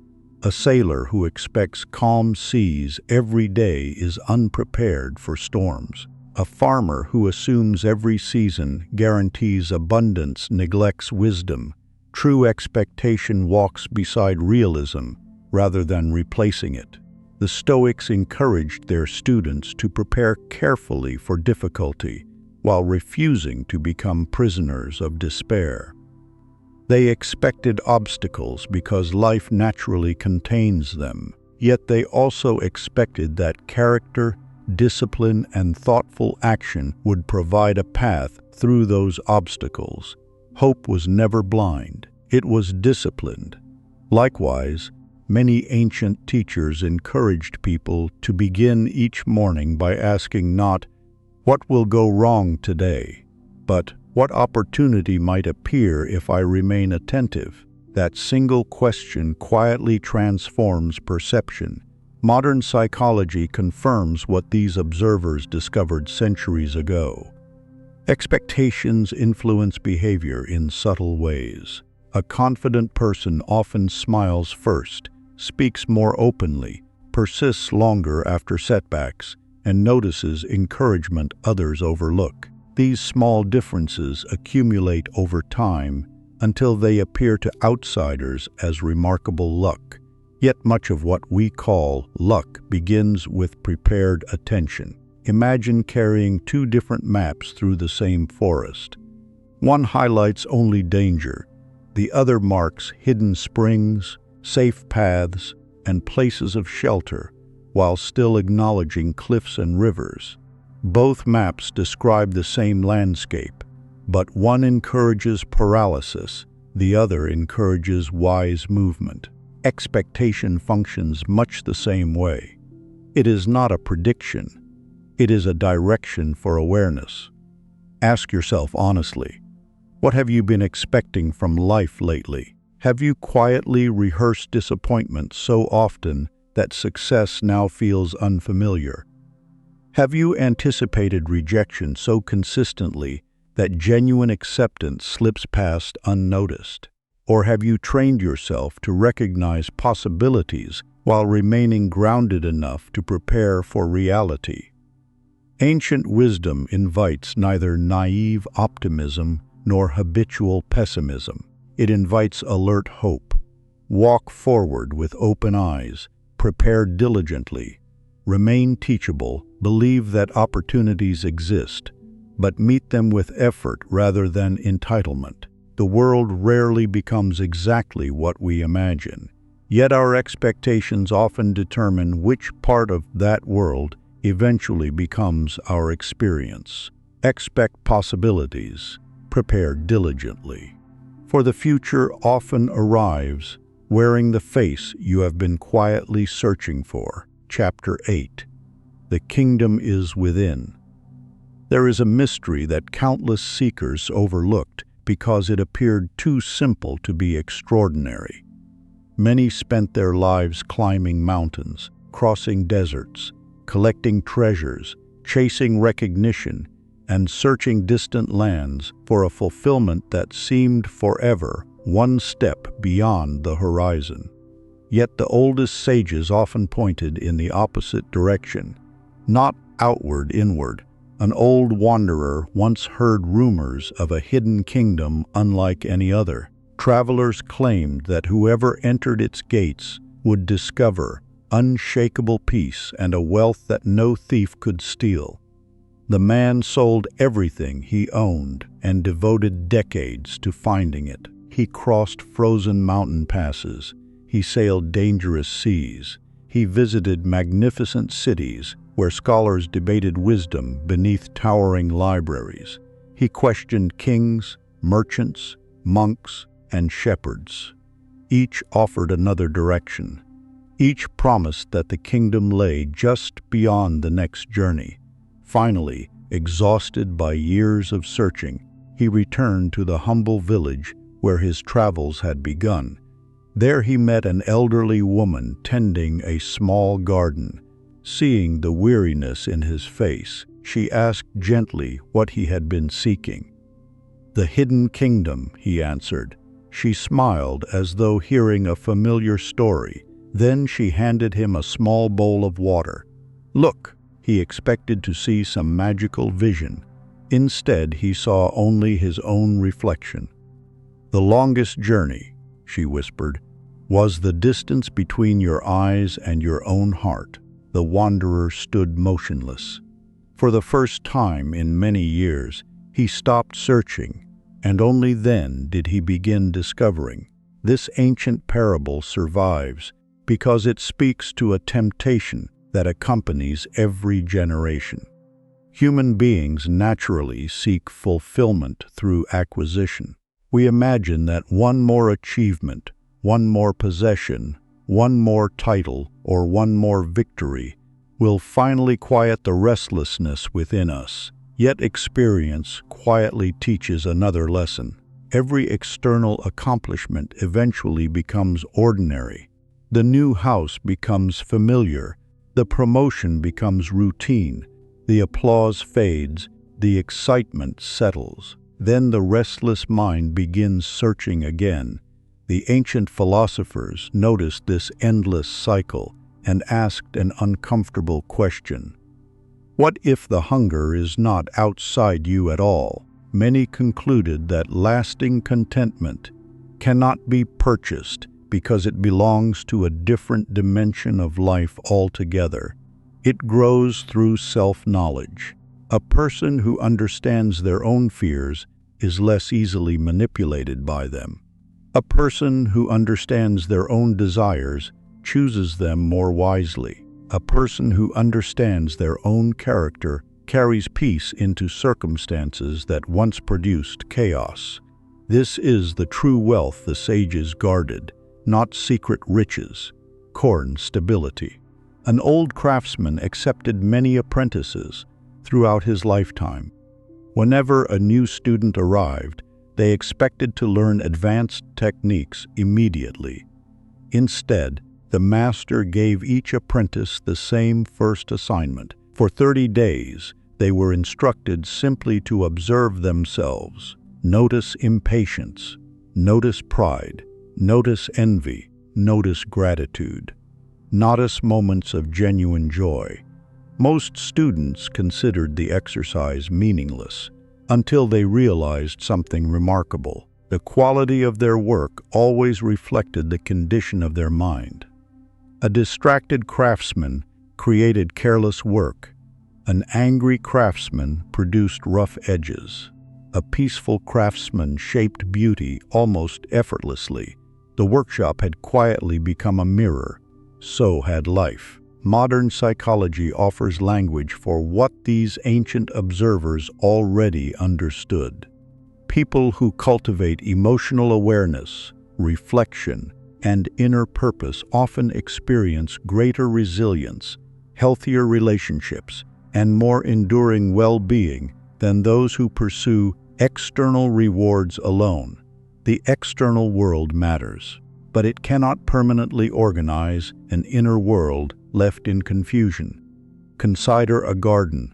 A sailor who expects calm seas every day is unprepared for storms. A farmer who assumes every season guarantees abundance neglects wisdom. True expectation walks beside realism rather than replacing it. The Stoics encouraged their students to prepare carefully for difficulty while refusing to become prisoners of despair. They expected obstacles because life naturally contains them, yet they also expected that character, discipline, and thoughtful action would provide a path through those obstacles. Hope was never blind, it was disciplined. Likewise, many ancient teachers encouraged people to begin each morning by asking not, "What will go wrong today?" but "What opportunity might appear if I remain attentive?" That single question quietly transforms perception. Modern psychology confirms what these observers discovered centuries ago. Expectations influence behavior in subtle ways. A confident person often smiles first, speaks more openly, persists longer after setbacks, and notices encouragement others overlook. These small differences accumulate over time until they appear to outsiders as remarkable luck. Yet much of what we call luck begins with prepared attention. Imagine carrying two different maps through the same forest. One highlights only danger, the other marks hidden springs, safe paths, and places of shelter, while still acknowledging cliffs and rivers. Both maps describe the same landscape, but one encourages paralysis, the other encourages wise movement. Expectation functions much the same way. It is not a prediction, it is a direction for awareness. Ask yourself honestly, what have you been expecting from life lately? Have you quietly rehearsed disappointment so often that success now feels unfamiliar? Have you anticipated rejection so consistently that genuine acceptance slips past unnoticed? Or have you trained yourself to recognize possibilities while remaining grounded enough to prepare for reality? Ancient wisdom invites neither naive optimism nor habitual pessimism. It invites alert hope. Walk forward with open eyes, prepare diligently, remain teachable, believe that opportunities exist, but meet them with effort rather than entitlement. The world rarely becomes exactly what we imagine, yet our expectations often determine which part of that world eventually becomes our experience. Expect possibilities, prepare diligently. For the future often arrives wearing the face you have been quietly searching for. Chapter 8. The Kingdom is Within. There is a mystery that countless seekers overlooked because it appeared too simple to be extraordinary. Many spent their lives climbing mountains, crossing deserts, collecting treasures, chasing recognition, and searching distant lands for a fulfillment that seemed forever, one step beyond the horizon. Yet the oldest sages often pointed in the opposite direction, not outward inward. An old wanderer once heard rumors of a hidden kingdom unlike any other. Travelers claimed that whoever entered its gates would discover unshakable peace and a wealth that no thief could steal. The man sold everything he owned and devoted decades to finding it. He crossed frozen mountain passes. He sailed dangerous seas. He visited magnificent cities where scholars debated wisdom beneath towering libraries. He questioned kings, merchants, monks, and shepherds. Each offered another direction. Each promised that the kingdom lay just beyond the next journey. Finally, exhausted by years of searching, he returned to the humble village where his travels had begun. There he met an elderly woman tending a small garden. Seeing the weariness in his face, she asked gently what he had been seeking. "The hidden kingdom," he answered. She smiled as though hearing a familiar story. Then she handed him a small bowl of water. "Look," he expected to see some magical vision. Instead, he saw only his own reflection. "The longest journey," she whispered, "was the distance between your eyes and your own heart." The wanderer stood motionless. For the first time in many years, he stopped searching, and only then did he begin discovering. This ancient parable survives because it speaks to a temptation that accompanies every generation. Human beings naturally seek fulfillment through acquisition. We imagine that one more achievement, one more possession, one more title, or one more victory will finally quiet the restlessness within us. Yet experience quietly teaches another lesson. Every external accomplishment eventually becomes ordinary. The new house becomes familiar. The promotion becomes routine. The applause fades. The excitement settles. Then the restless mind begins searching again. The ancient philosophers noticed this endless cycle and asked an uncomfortable question. What if the hunger is not outside you at all? Many concluded that lasting contentment cannot be purchased because it belongs to a different dimension of life altogether. It grows through self-knowledge. A person who understands their own fears is less easily manipulated by them. A person who understands their own desires chooses them more wisely. A person who understands their own character carries peace into circumstances that once produced chaos. This is the true wealth the sages guarded, not secret riches, core stability. An old craftsman accepted many apprentices throughout his lifetime. Whenever a new student arrived, they expected to learn advanced techniques immediately. Instead, the master gave each apprentice the same first assignment. For 30 days, they were instructed simply to observe themselves. Notice impatience, notice pride, notice envy, notice gratitude. Notice moments of genuine joy. Most students considered the exercise meaningless until they realized something remarkable. The quality of their work always reflected the condition of their mind. A distracted craftsman created careless work. An angry craftsman produced rough edges. A peaceful craftsman shaped beauty almost effortlessly. The workshop had quietly become a mirror. So had life. Modern psychology offers language for what these ancient observers already understood. People who cultivate emotional awareness, reflection, and inner purpose often experience greater resilience, healthier relationships, and more enduring well-being than those who pursue external rewards alone. The external world matters, but it cannot permanently organize an inner world left in confusion. Consider a garden.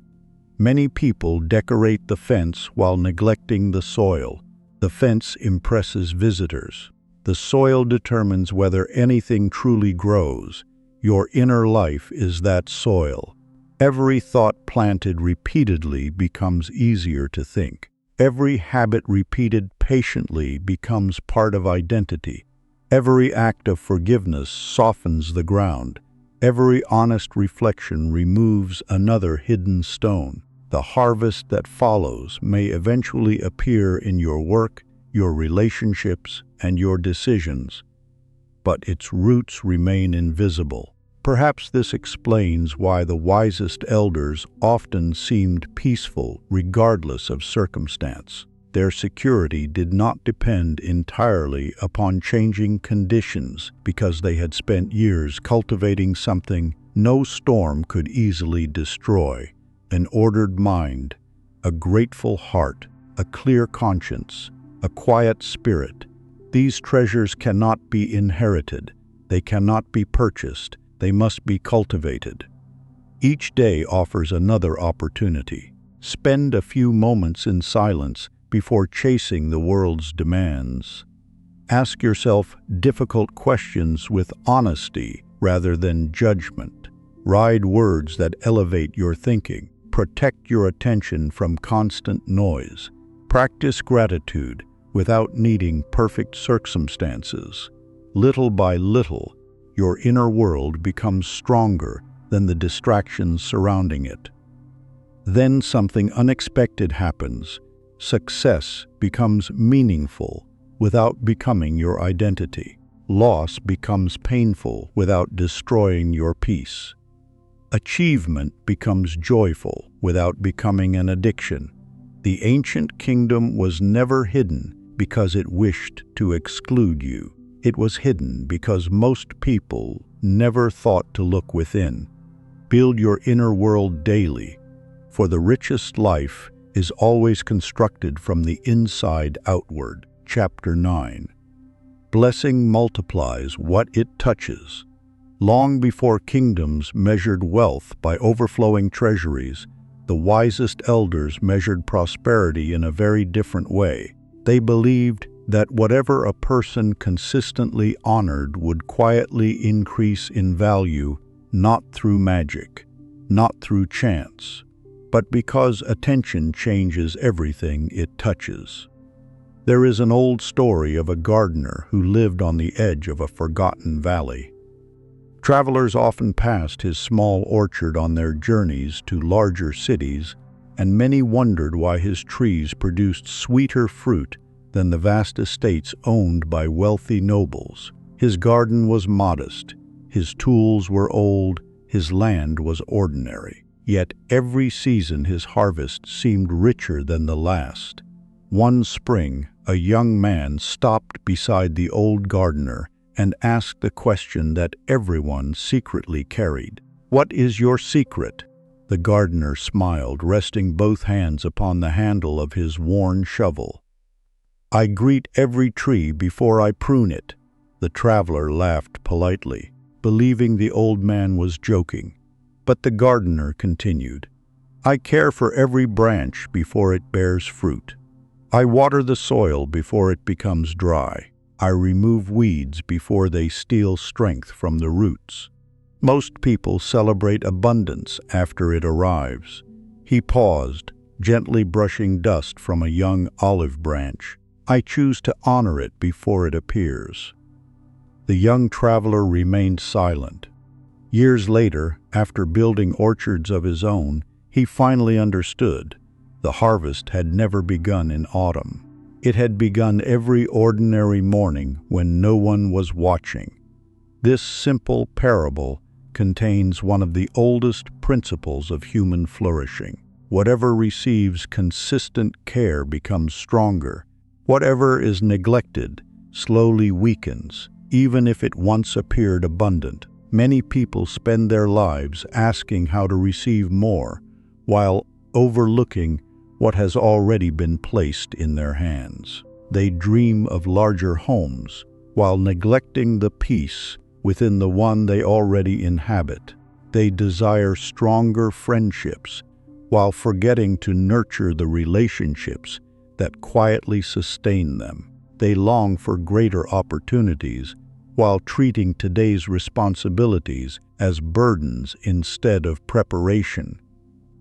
Many people decorate the fence while neglecting the soil. The fence impresses visitors. The soil determines whether anything truly grows. Your inner life is that soil. Every thought planted repeatedly becomes easier to think. Every habit repeated patiently becomes part of identity. Every act of forgiveness softens the ground. Every honest reflection removes another hidden stone. The harvest that follows may eventually appear in your work, your relationships, and your decisions, but its roots remain invisible. Perhaps this explains why the wisest elders often seemed peaceful regardless of circumstance. Their security did not depend entirely upon changing conditions because they had spent years cultivating something no storm could easily destroy: an ordered mind, a grateful heart, a clear conscience, a quiet spirit. These treasures cannot be inherited. They cannot be purchased. They must be cultivated. Each day offers another opportunity. Spend a few moments in silence before chasing the world's demands. Ask yourself difficult questions with honesty rather than judgment. Ride words that elevate your thinking. Protect your attention from constant noise. Practice gratitude without needing perfect circumstances. Little by little, your inner world becomes stronger than the distractions surrounding it. Then something unexpected happens. Success becomes meaningful without becoming your identity. Loss becomes painful without destroying your peace. Achievement becomes joyful without becoming an addiction. The ancient kingdom was never hidden because it wished to exclude you. It was hidden because most people never thought to look within. Build your inner world daily, for the richest life is always constructed from the inside outward. Chapter 9. Blessing multiplies what it touches. Long before kingdoms measured wealth by overflowing treasuries, the wisest elders measured prosperity in a very different way. They believed that whatever a person consistently honored would quietly increase in value, not through magic, not through chance, but because attention changes everything it touches. There is an old story of a gardener who lived on the edge of a forgotten valley. Travelers often passed his small orchard on their journeys to larger cities, and many wondered why his trees produced sweeter fruit than the vast estates owned by wealthy nobles. His garden was modest, his tools were old, his land was ordinary. Yet every season his harvest seemed richer than the last. One spring, a young man stopped beside the old gardener and asked the question that everyone secretly carried. "What is your secret?" The gardener smiled, resting both hands upon the handle of his worn shovel. "I greet every tree before I prune it." The traveler laughed politely, believing the old man was joking. But the gardener continued, "I care for every branch before it bears fruit. I water the soil before it becomes dry. I remove weeds before they steal strength from the roots. Most people celebrate abundance after it arrives." He paused, gently brushing dust from a young olive branch. "I choose to honor it before it appears." The young traveler remained silent. Years later, after building orchards of his own, he finally understood. The harvest had never begun in autumn. It had begun every ordinary morning when no one was watching. This simple parable contains one of the oldest principles of human flourishing. Whatever receives consistent care becomes stronger. Whatever is neglected slowly weakens, even if it once appeared abundant. Many people spend their lives asking how to receive more, while overlooking what has already been placed in their hands. They dream of larger homes, while neglecting the peace within the one they already inhabit. They desire stronger friendships, while forgetting to nurture the relationships that quietly sustain them. They long for greater opportunities, while treating today's responsibilities as burdens instead of preparation.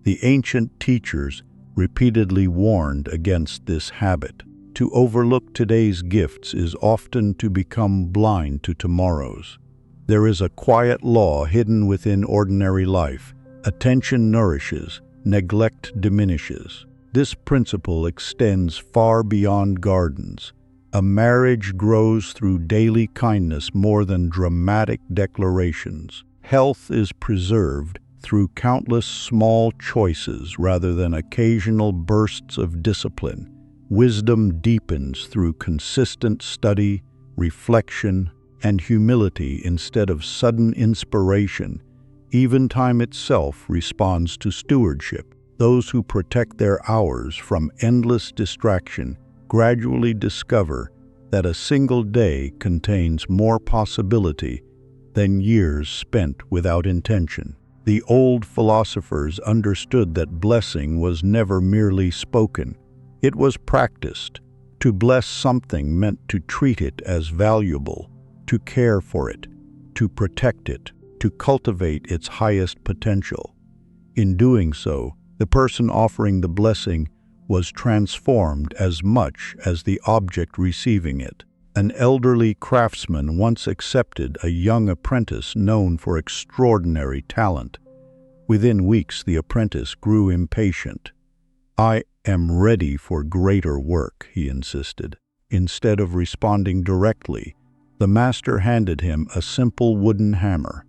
The ancient teachers repeatedly warned against this habit. To overlook today's gifts is often to become blind to tomorrow's. There is a quiet law hidden within ordinary life. Attention nourishes, neglect diminishes. This principle extends far beyond gardens. A marriage grows through daily kindness more than dramatic declarations. Health is preserved through countless small choices rather than occasional bursts of discipline. Wisdom deepens through consistent study, reflection, and humility instead of sudden inspiration. Even time itself responds to stewardship. Those who protect their hours from endless distraction gradually discover that a single day contains more possibility than years spent without intention. The old philosophers understood that blessing was never merely spoken. It was practiced. To bless something meant to treat it as valuable, to care for it, to protect it, to cultivate its highest potential. In doing so, the person offering the blessing was transformed as much as the object receiving it. An elderly craftsman once accepted a young apprentice known for extraordinary talent. Within weeks, the apprentice grew impatient. "I am ready for greater work," he insisted. Instead of responding directly, the master handed him a simple wooden hammer.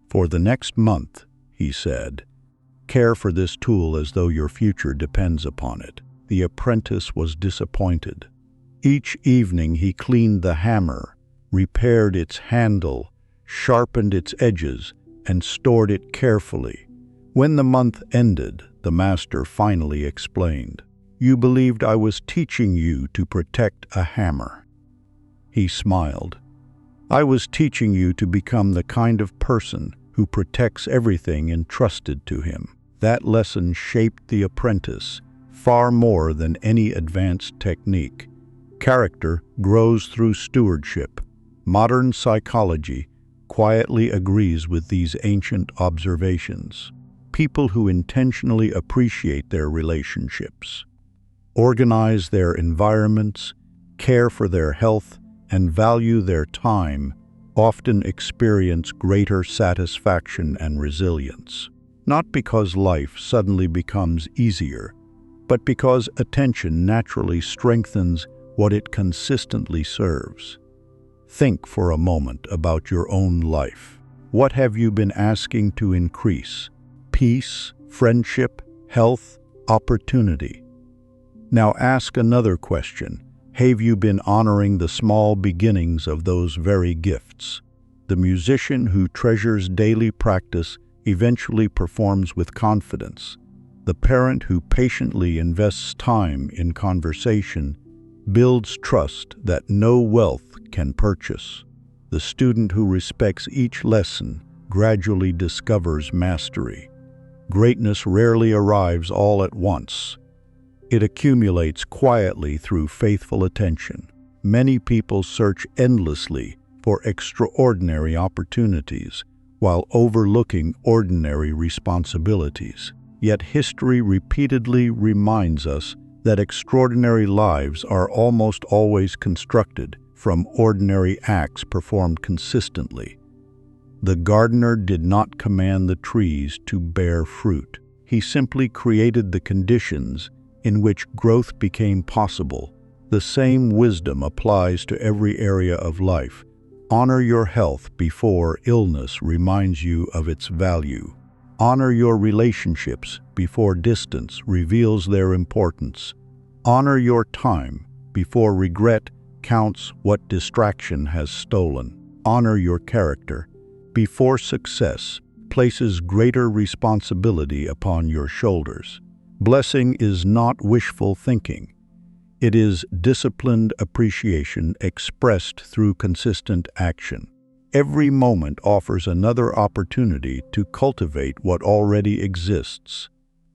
"For the next month," he said, "care for this tool as though your future depends upon it." The apprentice was disappointed. Each evening he cleaned the hammer, repaired its handle, sharpened its edges, and stored it carefully. When the month ended, the master finally explained, "You believed I was teaching you to protect a hammer." He smiled. "I was teaching you to become the kind of person who protects everything entrusted to him." That lesson shaped the apprentice far more than any advanced technique. Character grows through stewardship. Modern psychology quietly agrees with these ancient observations. People who intentionally appreciate their relationships, organize their environments, care for their health, and value their time often experience greater satisfaction and resilience. Not because life suddenly becomes easier, but because attention naturally strengthens what it consistently serves. Think for a moment about your own life. What have you been asking to increase? Peace, friendship, health, opportunity? Now ask another question. Have you been honoring the small beginnings of those very gifts? The musician who treasures daily practice eventually performs with confidence. The parent who patiently invests time in conversation builds trust that no wealth can purchase. The student who respects each lesson gradually discovers mastery. Greatness rarely arrives all at once. It accumulates quietly through faithful attention. Many people search endlessly for extraordinary opportunities while overlooking ordinary responsibilities. Yet history repeatedly reminds us that extraordinary lives are almost always constructed from ordinary acts performed consistently. The gardener did not command the trees to bear fruit. He simply created the conditions in which growth became possible. The same wisdom applies to every area of life. Honor your health before illness reminds you of its value. Honor your relationships before distance reveals their importance. Honor your time before regret counts what distraction has stolen. Honor your character before success places greater responsibility upon your shoulders. Blessing is not wishful thinking. It is disciplined appreciation expressed through consistent action. Every moment offers another opportunity to cultivate what already exists.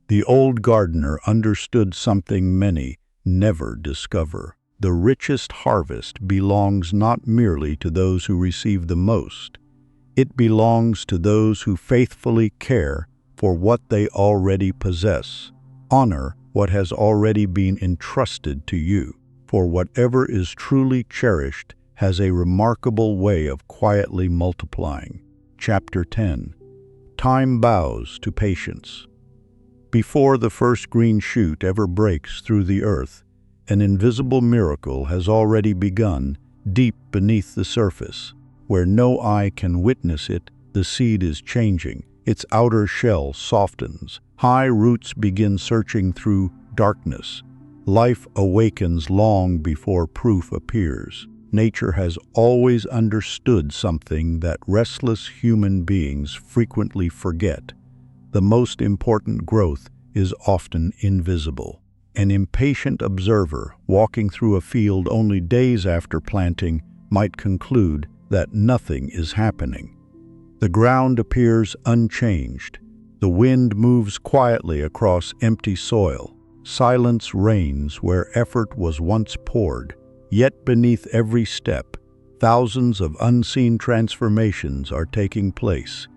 The old gardener understood something many never discover. The richest harvest belongs not merely to those who receive the most. It belongs to those who faithfully care for what they already possess. Honor what has already been entrusted to you, for whatever is truly cherished has a remarkable way of quietly multiplying. Chapter 10. Time bows to patience. Before the first green shoot ever breaks through the earth, an invisible miracle has already begun deep beneath the surface. Where no eye can witness it, the seed is changing. Its outer shell softens. High roots begin searching through darkness. Life awakens long before proof appears. Nature has always understood something that restless human beings frequently forget. The most important growth is often invisible. An impatient observer walking through a field only days after planting might conclude that nothing is happening. The ground appears unchanged. The wind moves quietly across empty soil. Silence reigns where effort was once poured. Yet beneath every step, thousands of unseen transformations are taking place.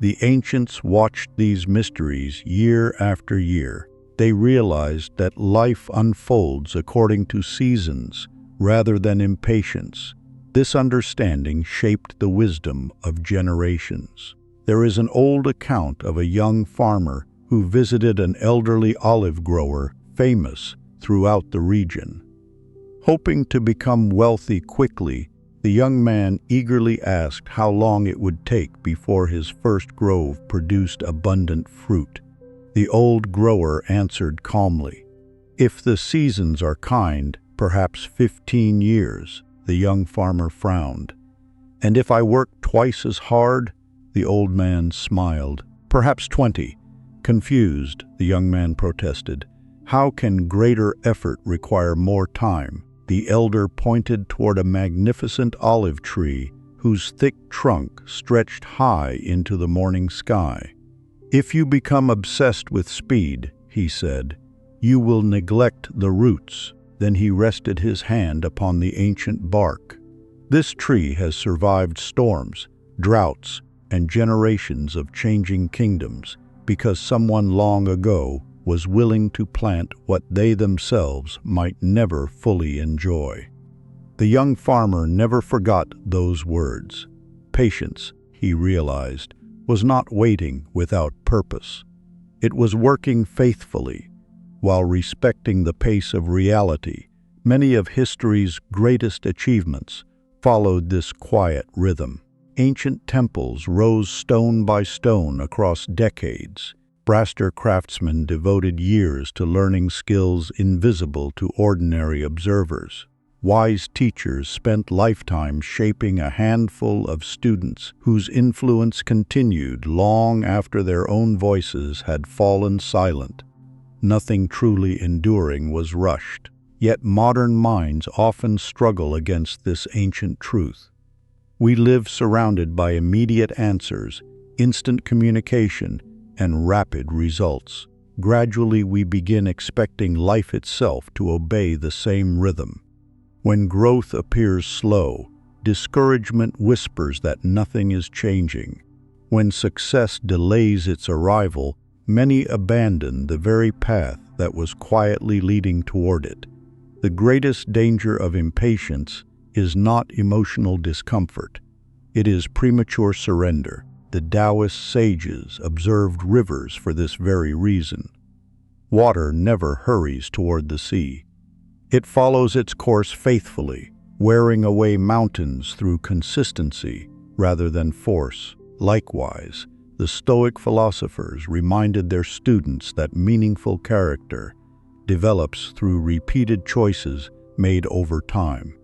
The ancients watched these mysteries year after year. They realized that life unfolds according to seasons rather than impatience. This understanding shaped the wisdom of generations. There is an old account of a young farmer who visited an elderly olive grower famous throughout the region. Hoping to become wealthy quickly, the young man eagerly asked how long it would take before his first grove produced abundant fruit. The old grower answered calmly, "If the seasons are kind, perhaps 15 years." The young farmer frowned. "And if I work twice as hard?" The old man smiled. "Perhaps 20. Confused, the young man protested. "How can greater effort require more time?" The elder pointed toward a magnificent olive tree whose thick trunk stretched high into the morning sky. "If you become obsessed with speed," he said, "you will neglect the roots." Then he rested his hand upon the ancient bark. This tree has survived storms, droughts, and generations of changing kingdoms because someone long ago was willing to plant what they themselves might never fully enjoy. The young farmer never forgot those words. Patience, he realized, was not waiting without purpose. It was working faithfully, while respecting the pace of reality. Many of history's greatest achievements followed this quiet rhythm. Ancient temples rose stone by stone across decades. Braster craftsmen devoted years to learning skills invisible to ordinary observers. Wise teachers spent lifetimes shaping a handful of students whose influence continued long after their own voices had fallen silent. Nothing truly enduring was rushed. Yet modern minds often struggle against this ancient truth. We live surrounded by immediate answers, instant communication, and rapid results. Gradually, we begin expecting life itself to obey the same rhythm. When growth appears slow, discouragement whispers that nothing is changing. When success delays its arrival, many abandon the very path that was quietly leading toward it. The greatest danger of impatience is not emotional discomfort. It is premature surrender. The Taoist sages observed rivers for this very reason. Water never hurries toward the sea. It follows its course faithfully, wearing away mountains through consistency rather than force. Likewise, the Stoic philosophers reminded their students that meaningful character develops through repeated choices made over time.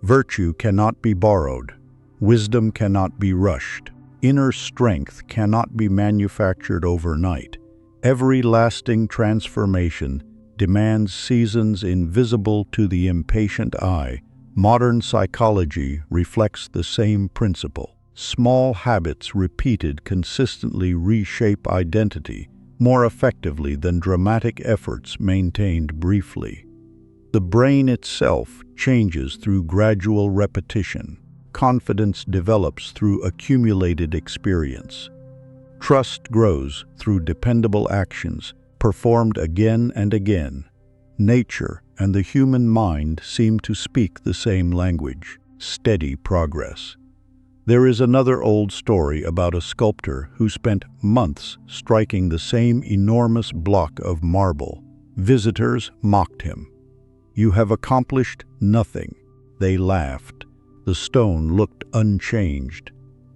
Virtue cannot be borrowed. Wisdom cannot be rushed. Inner strength cannot be manufactured overnight. Every lasting transformation demands seasons invisible to the impatient eye. Modern psychology reflects the same principle. Small habits repeated consistently reshape identity, more effectively than dramatic efforts maintained briefly. The brain itself changes through gradual repetition. Confidence develops through accumulated experience. Trust grows through dependable actions, performed again and again. Nature and the human mind seem to speak the same language: steady progress. There is another old story about a sculptor who spent months striking the same enormous block of marble. Visitors mocked him. "You have accomplished nothing." They laughed. The stone looked unchanged.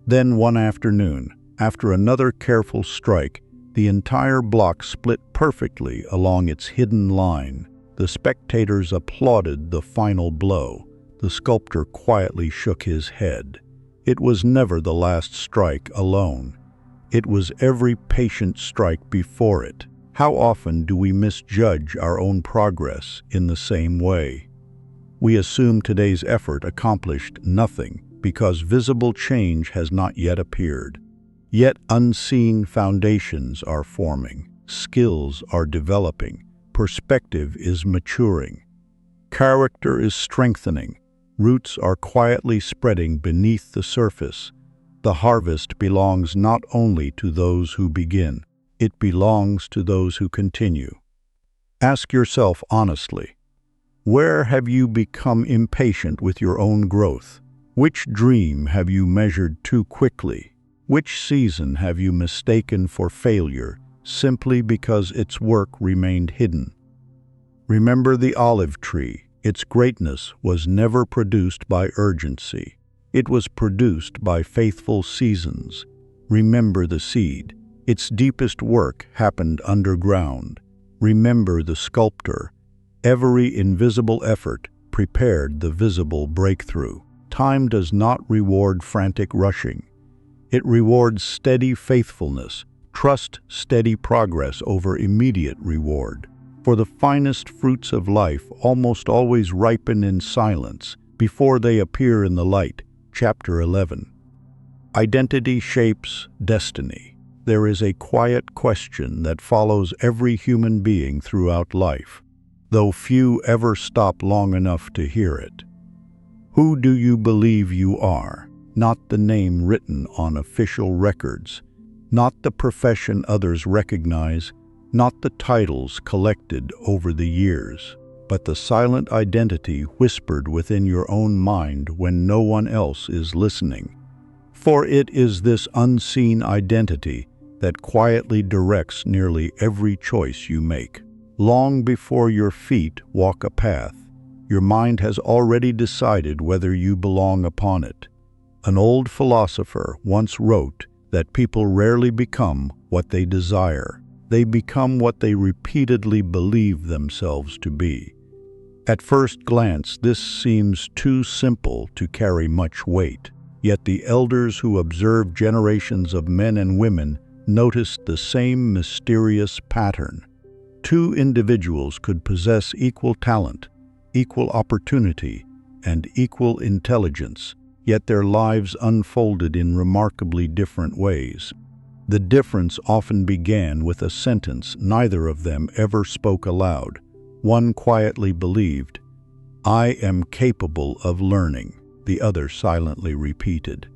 Then one afternoon, after another careful strike, the entire block split perfectly along its hidden line. The spectators applauded the final blow. The sculptor quietly shook his head. It was never the last strike alone. It was every patient strike before it. How often do we misjudge our own progress in the same way? We assume today's effort accomplished nothing because visible change has not yet appeared. Yet unseen foundations are forming, skills are developing, perspective is maturing, character is strengthening, roots are quietly spreading beneath the surface. The harvest belongs not only to those who begin, it belongs to those who continue. Ask yourself honestly, where have you become impatient with your own growth? Which dream have you measured too quickly? Which season have you mistaken for failure simply because its work remained hidden? Remember the olive tree. Its greatness was never produced by urgency. It was produced by faithful seasons. Remember the seed. Its deepest work happened underground. Remember the sculptor. Every invisible effort prepared the visible breakthrough. Time does not reward frantic rushing. It rewards steady faithfulness. Trust steady progress over immediate reward. For the finest fruits of life almost always ripen in silence before they appear in the light. Chapter 11. Identity shapes destiny. There is a quiet question that follows every human being throughout life, though few ever stop long enough to hear it. Who do you believe you are? Not the name written on official records, not the profession others recognize, not the titles collected over the years, but the silent identity whispered within your own mind when no one else is listening. For it is this unseen identity that quietly directs nearly every choice you make. Long before your feet walk a path, your mind has already decided whether you belong upon it. An old philosopher once wrote that people rarely become what they desire. They become what they repeatedly believe themselves to be. At first glance, this seems too simple to carry much weight. Yet the elders who observed generations of men and women noticed the same mysterious pattern. Two individuals could possess equal talent, equal opportunity, and equal intelligence, yet their lives unfolded in remarkably different ways. The difference often began with a sentence neither of them ever spoke aloud. One quietly believed, "I am capable of learning," the other silently repeated,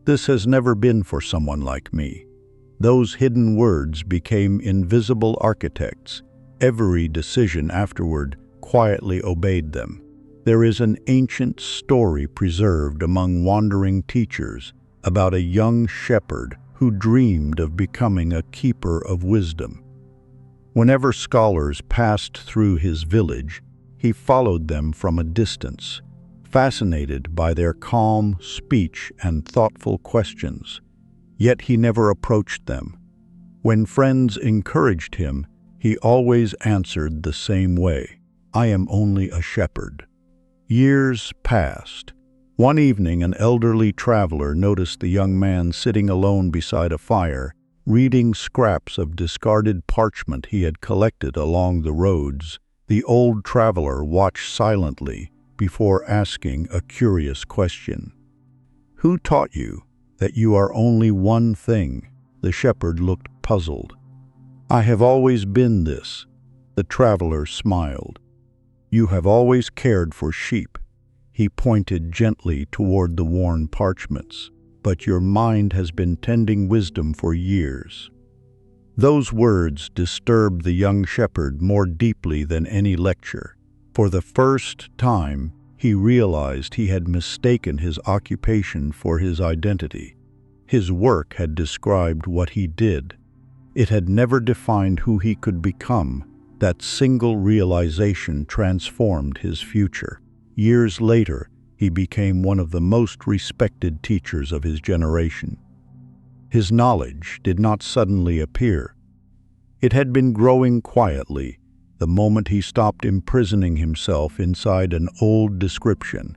"This has never been for someone like me." Those hidden words became invisible architects. Every decision afterward quietly obeyed them. There is an ancient story preserved among wandering teachers about a young shepherd who dreamed of becoming a keeper of wisdom. Whenever scholars passed through his village, he followed them from a distance, fascinated by their calm speech and thoughtful questions. Yet he never approached them. When friends encouraged him, he always answered the same way, "I am only a shepherd." Years passed. One evening, an elderly traveler noticed the young man sitting alone beside a fire, reading scraps of discarded parchment he had collected along the roads. The old traveler watched silently before asking a curious question. "Who taught you that you are only one thing?" The shepherd looked puzzled. "I have always been this." The traveler smiled. "You have always cared for sheep." He pointed gently toward the worn parchments. "But your mind has been tending wisdom for years." Those words disturbed the young shepherd more deeply than any lecture. For the first time, he realized he had mistaken his occupation for his identity. His work had described what he did. It had never defined who he could become. That single realization transformed his future. Years later, he became one of the most respected teachers of his generation. His knowledge did not suddenly appear. It had been growing quietly the moment he stopped imprisoning himself inside an old description.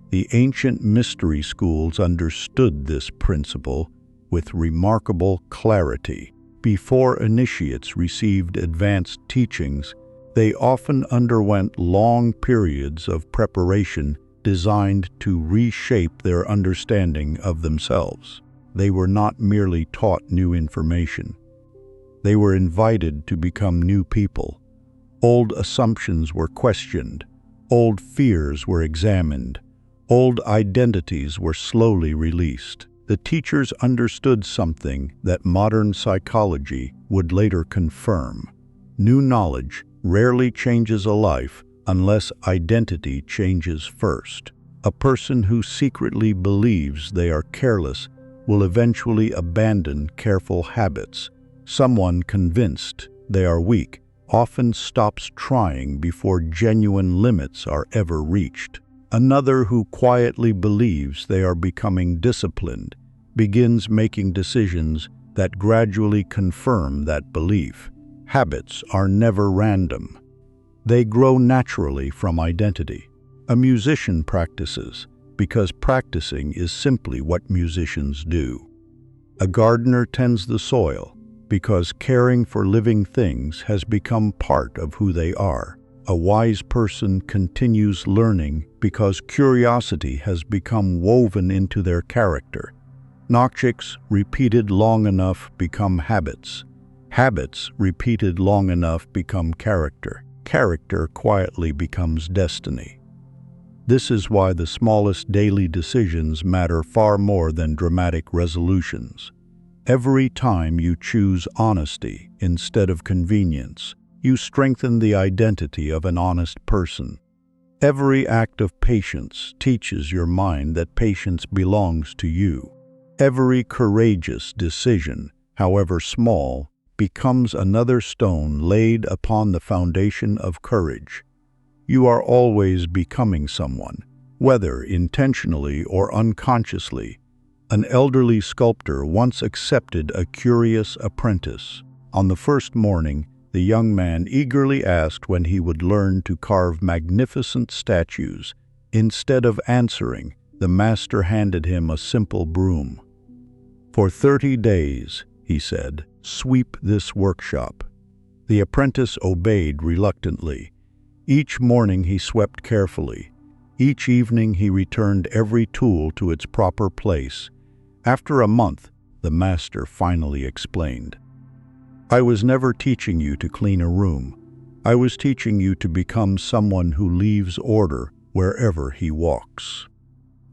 The ancient mystery schools understood this principle with remarkable clarity. Before initiates received advanced teachings, they often underwent long periods of preparation designed to reshape their understanding of themselves. They were not merely taught new information. They were invited to become new people. Old assumptions were questioned. Old fears were examined. Old identities were slowly released. The teachers understood something that modern psychology would later confirm. New knowledge rarely changes a life unless identity changes first. A person who secretly believes they are careless will eventually abandon careful habits. Someone convinced they are weak often stops trying before genuine limits are ever reached. Another who quietly believes they are becoming disciplined begins making decisions that gradually confirm that belief. Habits are never random. They grow naturally from identity. A musician practices because practicing is simply what musicians do. A gardener tends the soil because caring for living things has become part of who they are. A wise person continues learning because curiosity has become woven into their character. Knockchicks repeated long enough become habits. Habits repeated long enough become character. Character quietly becomes destiny. This is why the smallest daily decisions matter far more than dramatic resolutions. Every time you choose honesty instead of convenience, you strengthen the identity of an honest person. Every act of patience teaches your mind that patience belongs to you. Every courageous decision, however small, becomes another stone laid upon the foundation of courage. You are always becoming someone, whether intentionally or unconsciously. An elderly sculptor once accepted a curious apprentice. On the first morning, the young man eagerly asked when he would learn to carve magnificent statues. Instead of answering, the master handed him a simple broom. "For 30 days, he said, sweep this workshop." The apprentice obeyed reluctantly. Each morning he swept carefully. Each evening he returned every tool to its proper place. After a month, the master finally explained, "I was never teaching you to clean a room. I was teaching you to become someone who leaves order wherever he walks."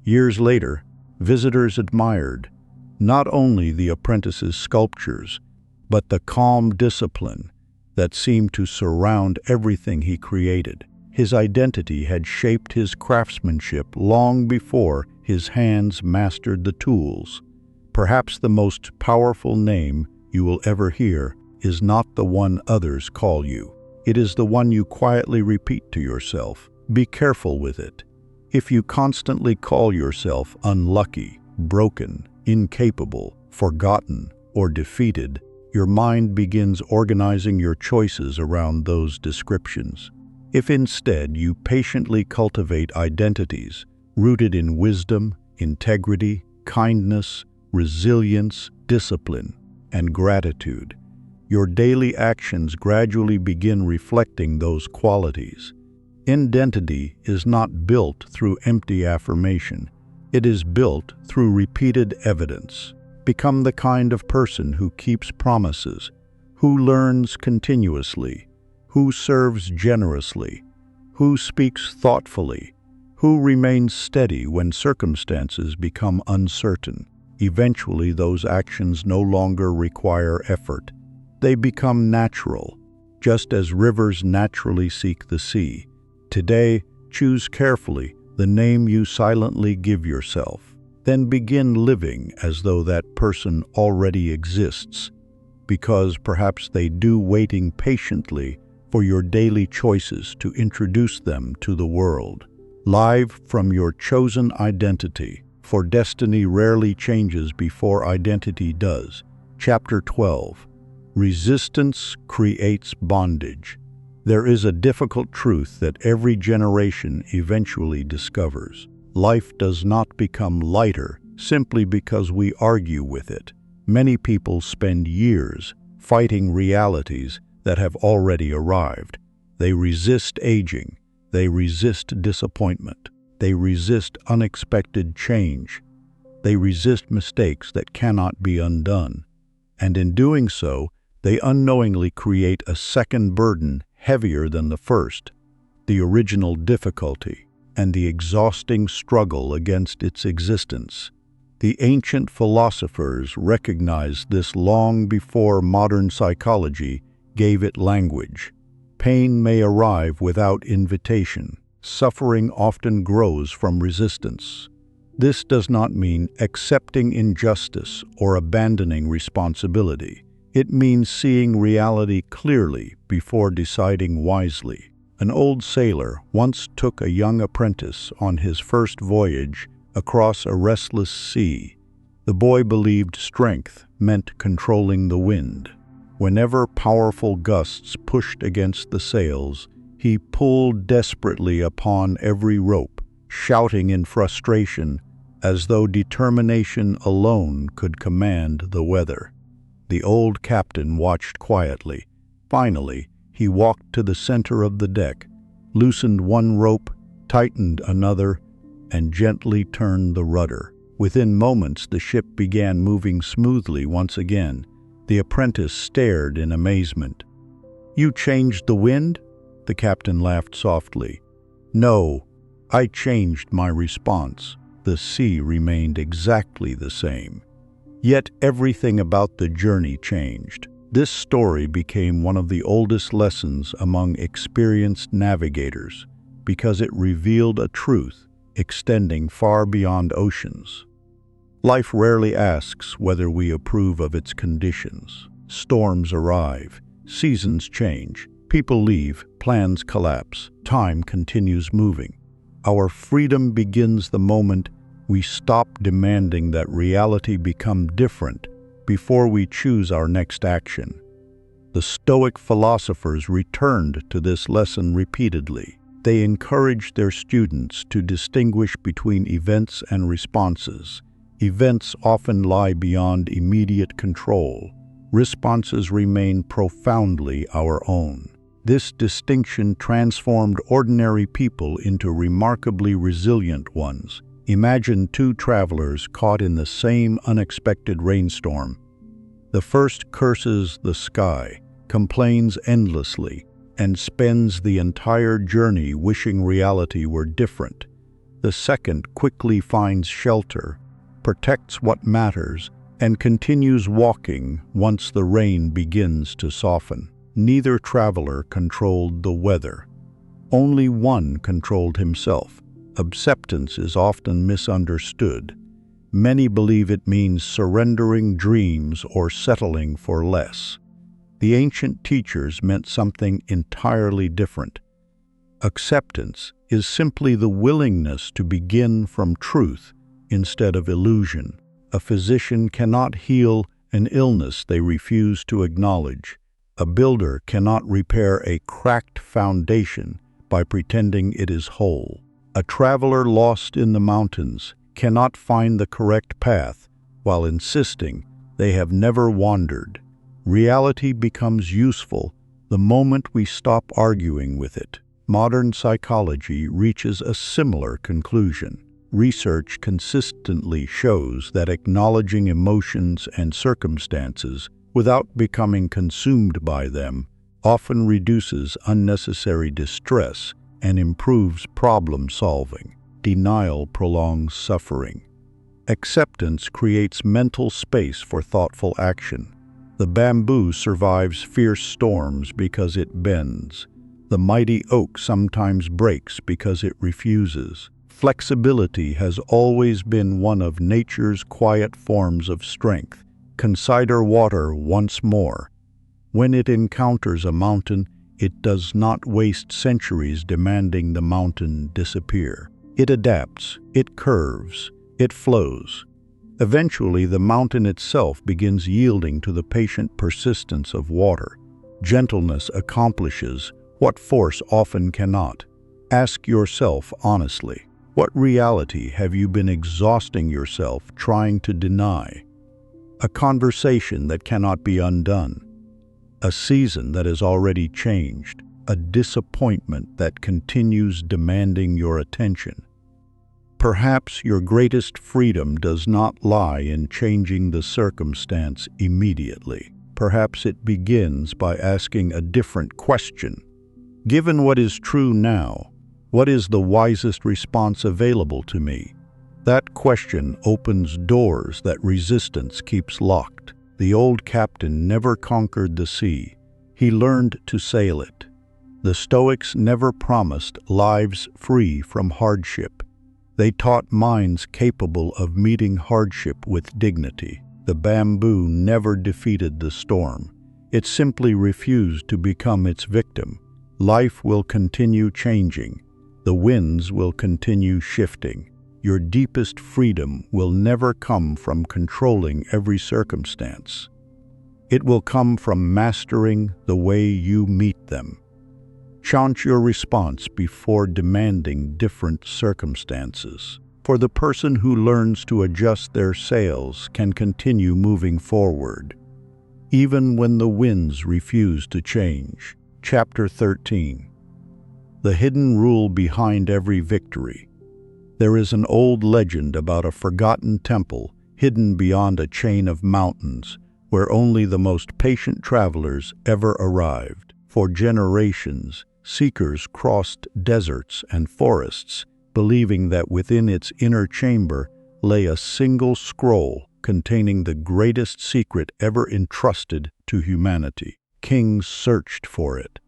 Years later, visitors admired not only the apprentice's sculptures, but the calm discipline that seemed to surround everything he created. His identity had shaped his craftsmanship long before his hands mastered the tools. Perhaps the most powerful name you will ever hear is not the one others call you. It is the one you quietly repeat to yourself. Be careful with it. If you constantly call yourself unlucky, broken, incapable, forgotten, or defeated, your mind begins organizing your choices around those descriptions. If instead you patiently cultivate identities rooted in wisdom, integrity, kindness, resilience, discipline, and gratitude, your daily actions gradually begin reflecting those qualities. Identity is not built through empty affirmation. It is built through repeated evidence. Become the kind of person who keeps promises, Who learns continuously? Who serves generously? Who speaks thoughtfully? Who remains steady when circumstances become uncertain? Eventually, those actions no longer require effort. They become natural, just as rivers naturally seek the sea. Today, choose carefully the name you silently give yourself. Then begin living as though that person already exists, because perhaps they do, waiting patiently for your daily choices to introduce them to the world. Live from your chosen identity, for destiny rarely changes before identity does. Chapter 12. Resistance creates bondage. There is a difficult truth that every generation eventually discovers. Life does not become lighter simply because we argue with it. Many people spend years fighting realities that have already arrived. They resist aging. They resist disappointment. They resist unexpected change. They resist mistakes that cannot be undone. And in doing so, they unknowingly create a second burden heavier than the first, the original difficulty and the exhausting struggle against its existence. The ancient philosophers recognized this long before modern psychology gave it language. Pain may arrive without invitation. Suffering often grows from resistance. This does not mean accepting injustice or abandoning responsibility. It means seeing reality clearly before deciding wisely. An old sailor once took a young apprentice on his first voyage across a restless sea. The boy believed strength meant controlling the wind. Whenever powerful gusts pushed against the sails, he pulled desperately upon every rope, shouting in frustration as though determination alone could command the weather. The old captain watched quietly. Finally, he walked to the center of the deck, loosened one rope, tightened another, and gently turned the rudder. Within moments, the ship began moving smoothly once again. The apprentice stared in amazement. "You changed the wind?" The captain laughed softly. "No, I changed my response. The sea remained exactly the same. Yet everything about the journey changed." This story became one of the oldest lessons among experienced navigators because it revealed a truth extending far beyond oceans. Life rarely asks whether we approve of its conditions. Storms arrive, seasons change, people leave, plans collapse, time continues moving. Our freedom begins the moment we stop demanding that reality become different before we choose our next action. The Stoic philosophers returned to this lesson repeatedly. They encouraged their students to distinguish between events and responses. Events often lie beyond immediate control. Responses remain profoundly our own. This distinction transformed ordinary people into remarkably resilient ones. Imagine two travelers caught in the same unexpected rainstorm. The first curses the sky, complains endlessly, and spends the entire journey wishing reality were different. The second quickly finds shelter, protects what matters, and continues walking once the rain begins to soften. Neither traveler controlled the weather. Only one controlled himself. Acceptance is often misunderstood. Many believe it means surrendering dreams or settling for less. The ancient teachers meant something entirely different. Acceptance is simply the willingness to begin from truth instead of illusion. A physician cannot heal an illness they refuse to acknowledge. A builder cannot repair a cracked foundation by pretending it is whole. A traveler lost in the mountains cannot find the correct path while insisting they have never wandered. Reality becomes useful the moment we stop arguing with it. Modern psychology reaches a similar conclusion. Research consistently shows that acknowledging emotions and circumstances without becoming consumed by them, often reduces unnecessary distress and improves problem solving. Denial prolongs suffering. Acceptance creates mental space for thoughtful action. The bamboo survives fierce storms because it bends. The mighty oak sometimes breaks because it refuses. Flexibility has always been one of nature's quiet forms of strength. Consider water once more. When it encounters a mountain, it does not waste centuries demanding the mountain disappear. It adapts, it curves, it flows. Eventually, the mountain itself begins yielding to the patient persistence of water. Gentleness accomplishes what force often cannot. Ask yourself honestly, what reality have you been exhausting yourself trying to deny? A conversation that cannot be undone. A season that has already changed. A disappointment that continues demanding your attention. Perhaps your greatest freedom does not lie in changing the circumstance immediately. Perhaps it begins by asking a different question. Given what is true now, what is the wisest response available to me? That question opens doors that resistance keeps locked. The old captain never conquered the sea. He learned to sail it. The Stoics never promised lives free from hardship. They taught minds capable of meeting hardship with dignity. The bamboo never defeated the storm. It simply refused to become its victim. Life will continue changing. The winds will continue shifting. Your deepest freedom will never come from controlling every circumstance. It will come from mastering the way you meet them. Chant your response before demanding different circumstances. For the person who learns to adjust their sails can continue moving forward, even when the winds refuse to change. Chapter 13. The hidden rule behind every victory. There is an old legend about a forgotten temple hidden beyond a chain of mountains, where only the most patient travelers ever arrived. For generations, seekers crossed deserts and forests, believing that within its inner chamber lay a single scroll containing the greatest secret ever entrusted to humanity. Kings searched for it.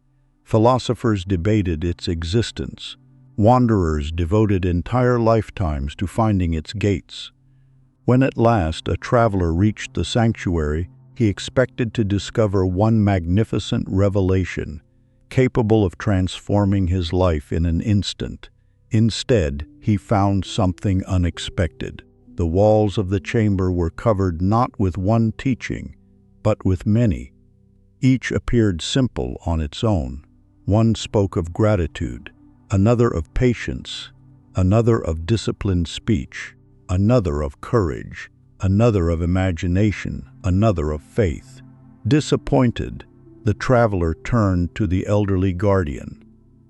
Philosophers debated its existence. Wanderers devoted entire lifetimes to finding its gates. When at last a traveler reached the sanctuary, he expected to discover one magnificent revelation, capable of transforming his life in an instant. Instead, he found something unexpected. The walls of the chamber were covered not with one teaching, but with many. Each appeared simple on its own. One spoke of gratitude, another of patience, another of disciplined speech, another of courage, another of imagination, another of faith. Disappointed, the traveler turned to the elderly guardian.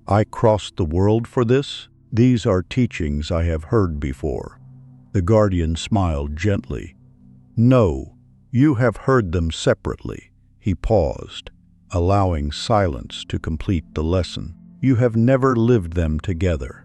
"I crossed the world for this? These are teachings I have heard before." The guardian smiled gently. "No, you have heard them separately." He paused, allowing silence to complete the lesson. "You have never lived them together."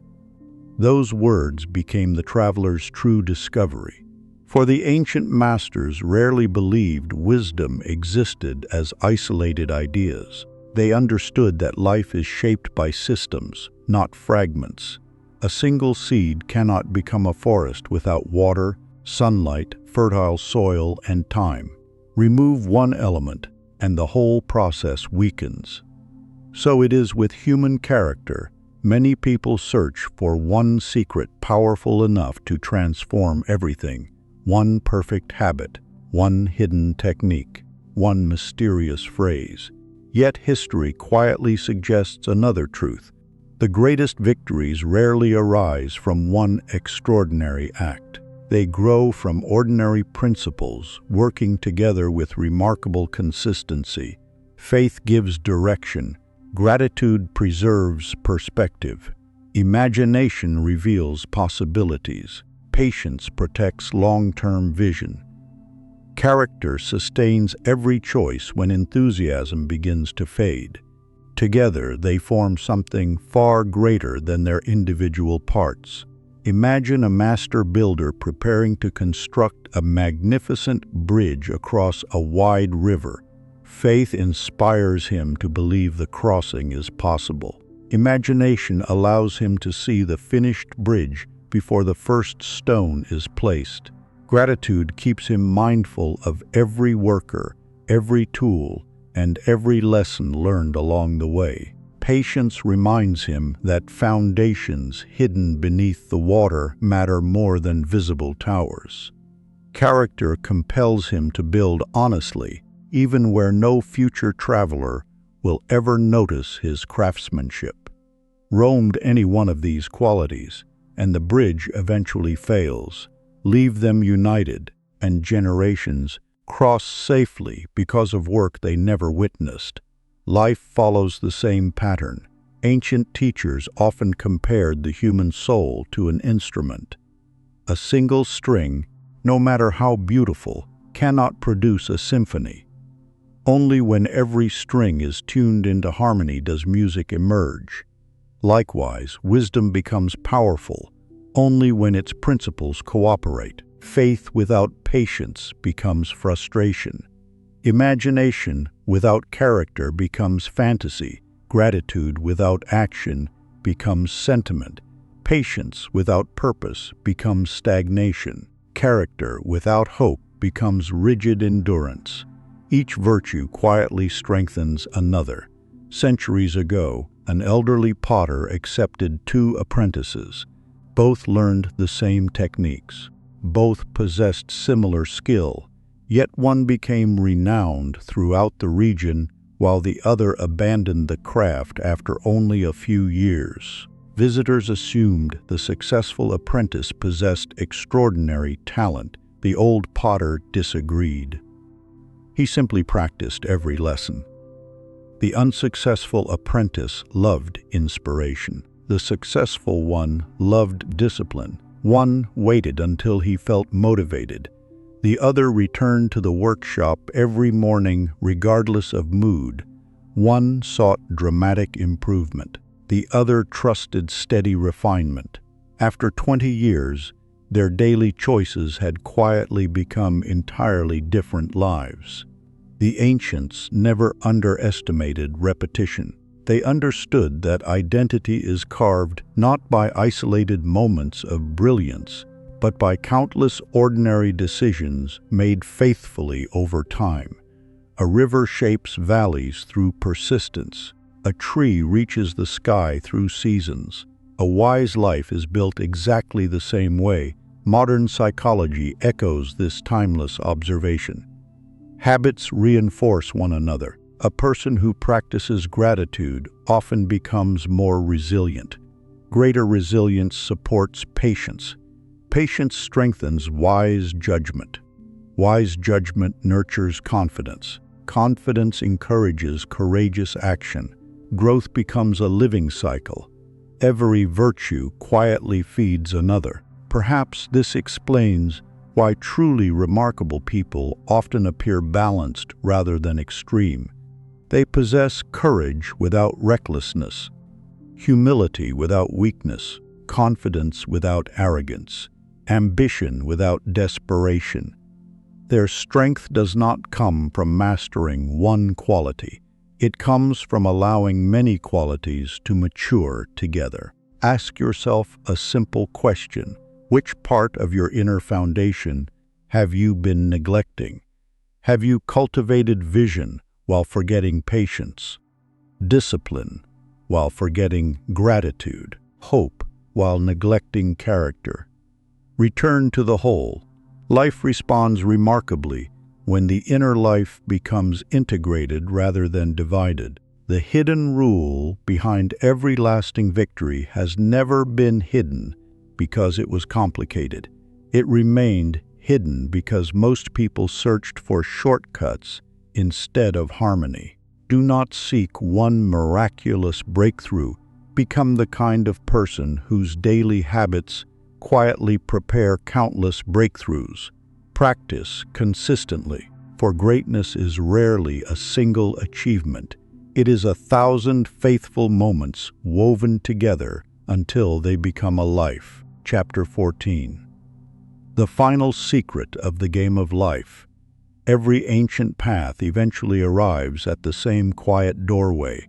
Those words became the traveler's true discovery. For the ancient masters rarely believed wisdom existed as isolated ideas. They understood that life is shaped by systems, not fragments. A single seed cannot become a forest without water, sunlight, fertile soil, and time. Remove one element, and the whole process weakens. So it is with human character. Many people search for one secret powerful enough to transform everything. One perfect habit, one hidden technique, one mysterious phrase. Yet history quietly suggests another truth. The greatest victories rarely arise from one extraordinary act. They grow from ordinary principles, working together with remarkable consistency. Faith gives direction. Gratitude preserves perspective. Imagination reveals possibilities. Patience protects long-term vision. Character sustains every choice when enthusiasm begins to fade. Together, they form something far greater than their individual parts. Imagine a master builder preparing to construct a magnificent bridge across a wide river. Faith inspires him to believe the crossing is possible. Imagination allows him to see the finished bridge before the first stone is placed. Gratitude keeps him mindful of every worker, every tool, and every lesson learned along the way. Patience reminds him that foundations hidden beneath the water matter more than visible towers. Character compels him to build honestly, even where no future traveler will ever notice his craftsmanship. Roamed any one of these qualities, and the bridge eventually fails. Leave them united, and generations cross safely because of work they never witnessed. Life follows the same pattern. Ancient teachers often compared the human soul to an instrument. A single string, no matter how beautiful, cannot produce a symphony. Only when every string is tuned into harmony does music emerge. Likewise, wisdom becomes powerful only when its principles cooperate. Faith without patience becomes frustration. Imagination without character becomes fantasy. Gratitude without action becomes sentiment. Patience without purpose becomes stagnation. Character without hope becomes rigid endurance. Each virtue quietly strengthens another. Centuries ago, an elderly potter accepted 2 apprentices. Both learned the same techniques. Both possessed similar skill, yet one became renowned throughout the region while the other abandoned the craft after only a few years. Visitors assumed the successful apprentice possessed extraordinary talent. The old potter disagreed. He simply practiced every lesson. The unsuccessful apprentice loved inspiration. The successful one loved discipline. One waited until he felt motivated. The other returned to the workshop every morning regardless of mood. One sought dramatic improvement. The other trusted steady refinement. After 20 years, their daily choices had quietly become entirely different lives. The ancients never underestimated repetition. They understood that identity is carved not by isolated moments of brilliance, but by countless ordinary decisions made faithfully over time. A river shapes valleys through persistence. A tree reaches the sky through seasons. A wise life is built exactly the same way. Modern psychology echoes this timeless observation. Habits reinforce one another. A person who practices gratitude often becomes more resilient. Greater resilience supports patience. Patience strengthens wise judgment. Wise judgment nurtures confidence. Confidence encourages courageous action. Growth becomes a living cycle. Every virtue quietly feeds another. Perhaps this explains why truly remarkable people often appear balanced rather than extreme. They possess courage without recklessness, humility without weakness, confidence without arrogance, ambition without desperation. Their strength does not come from mastering one quality. It comes from allowing many qualities to mature together. Ask yourself a simple question. Which part of your inner foundation have you been neglecting? Have you cultivated vision while forgetting patience, discipline while forgetting gratitude, hope while neglecting character? Return to the whole. Life responds remarkably when the inner life becomes integrated rather than divided. The hidden rule behind every lasting victory has never been hidden because it was complicated. It remained hidden because most people searched for shortcuts instead of harmony. Do not seek one miraculous breakthrough. Become the kind of person whose daily habits quietly prepare countless breakthroughs. Practice consistently, for greatness is rarely a single achievement. It is 1,000 faithful moments woven together until they become a life. Chapter 14. The final secret of the game of life. Every ancient path eventually arrives at the same quiet doorway.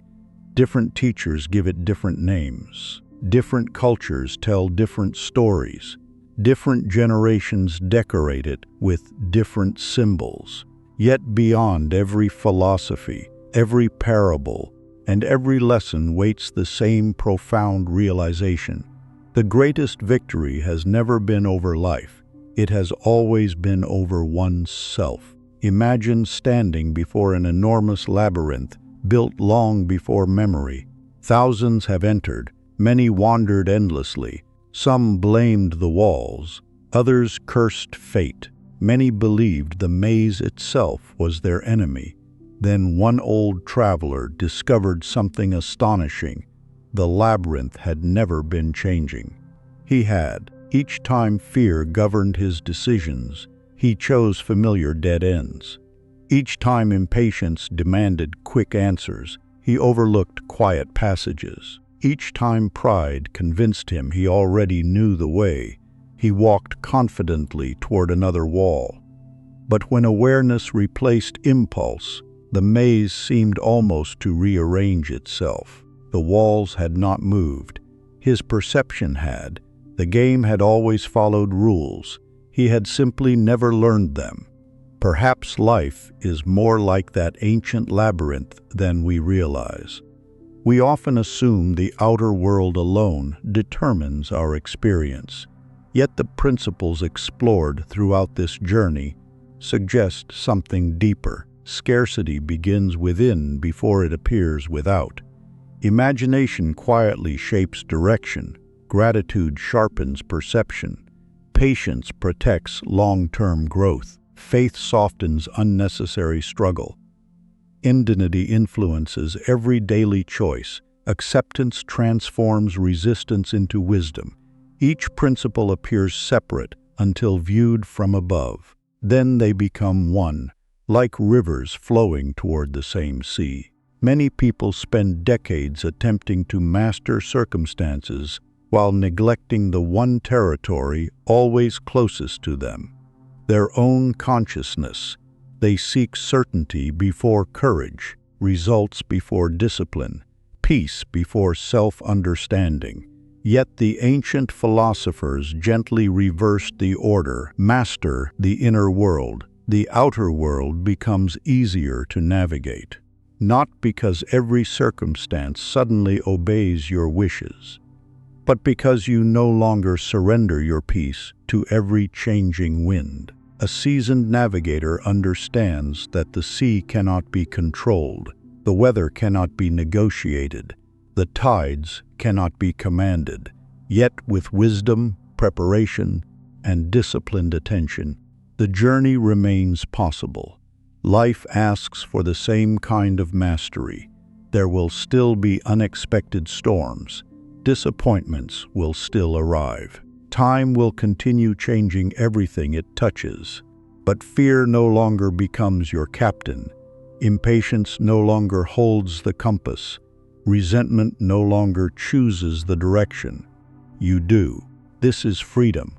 Different teachers give it different names. Different cultures tell different stories. Different generations decorate it with different symbols. Yet beyond every philosophy, every parable, and every lesson waits the same profound realization. The greatest victory has never been over life. It has always been over oneself. Imagine standing before an enormous labyrinth built long before memory. Thousands have entered, many wandered endlessly. Some blamed the walls, others cursed fate. Many believed the maze itself was their enemy. Then one old traveler discovered something astonishing. The labyrinth had never been changing. He had. Each time fear governed his decisions, he chose familiar dead ends. Each time impatience demanded quick answers, he overlooked quiet passages. Each time pride convinced him he already knew the way, he walked confidently toward another wall. But when awareness replaced impulse, the maze seemed almost to rearrange itself. The walls had not moved. His perception had. The game had always followed rules. He had simply never learned them. Perhaps life is more like that ancient labyrinth than we realize. We often assume the outer world alone determines our experience. Yet the principles explored throughout this journey suggest something deeper. Scarcity begins within before it appears without. Imagination quietly shapes direction. Gratitude sharpens perception. Patience protects long-term growth. Faith softens unnecessary struggle. Indignity influences every daily choice. Acceptance transforms resistance into wisdom. Each principle appears separate until viewed from above. Then they become one, like rivers flowing toward the same sea. Many people spend decades attempting to master circumstances while neglecting the one territory always closest to them, their own consciousness. They seek certainty before courage, results before discipline, peace before self-understanding. Yet the ancient philosophers gently reversed the order. Master the inner world. The outer world becomes easier to navigate. Not because every circumstance suddenly obeys your wishes, but because you no longer surrender your peace to every changing wind. A seasoned navigator understands that the sea cannot be controlled, the weather cannot be negotiated, the tides cannot be commanded. Yet with wisdom, preparation, and disciplined attention, the journey remains possible. Life asks for the same kind of mastery. There will still be unexpected storms. Disappointments will still arrive. Time will continue changing everything it touches. But fear no longer becomes your captain. Impatience no longer holds the compass. Resentment no longer chooses the direction. You do. This is freedom.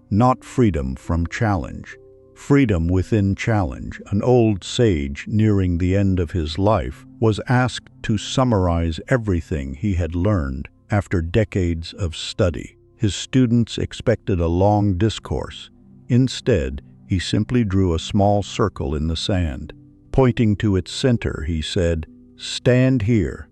Not freedom from challenge. Freedom within challenge. An old sage nearing the end of his life was asked to summarize everything he had learned after decades of study. His students expected a long discourse. Instead, he simply drew a small circle in the sand. Pointing to its center, he said, "Stand here."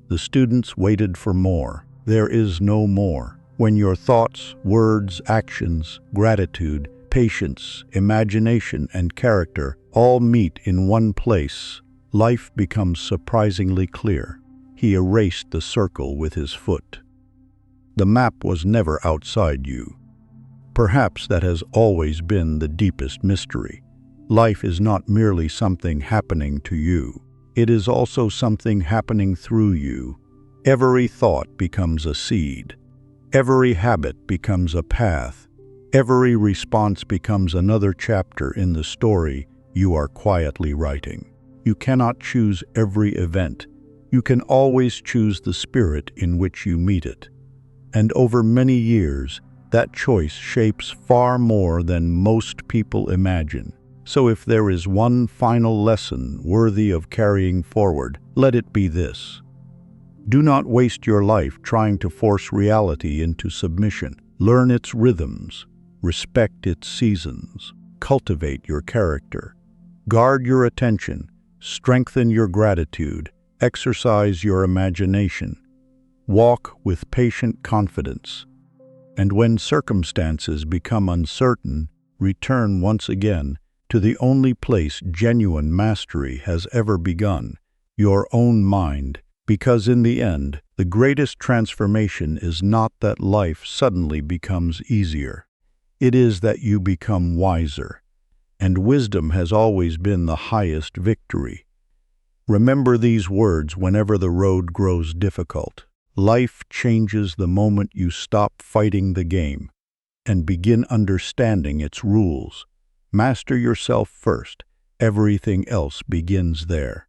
The students waited for more. There is no more. When your thoughts, words, actions, gratitude, patience, imagination, and character all meet in one place, life becomes surprisingly clear. He erased the circle with his foot. The map was never outside you. Perhaps that has always been the deepest mystery. Life is not merely something happening to you. It is also something happening through you. Every thought becomes a seed. Every habit becomes a path. Every response becomes another chapter in the story you are quietly writing. You cannot choose every event. You can always choose the spirit in which you meet it. And over many years, that choice shapes far more than most people imagine. So if there is one final lesson worthy of carrying forward, let it be this. Do not waste your life trying to force reality into submission. Learn its rhythms, respect its seasons, cultivate your character, guard your attention, strengthen your gratitude, exercise your imagination, walk with patient confidence. And when circumstances become uncertain, return once again to the only place genuine mastery has ever begun, your own mind, because in the end, the greatest transformation is not that life suddenly becomes easier. It is that you become wiser, and wisdom has always been the highest victory. Remember these words whenever the road grows difficult. Life changes the moment you stop fighting the game and begin understanding its rules. Master yourself first. Everything else begins there.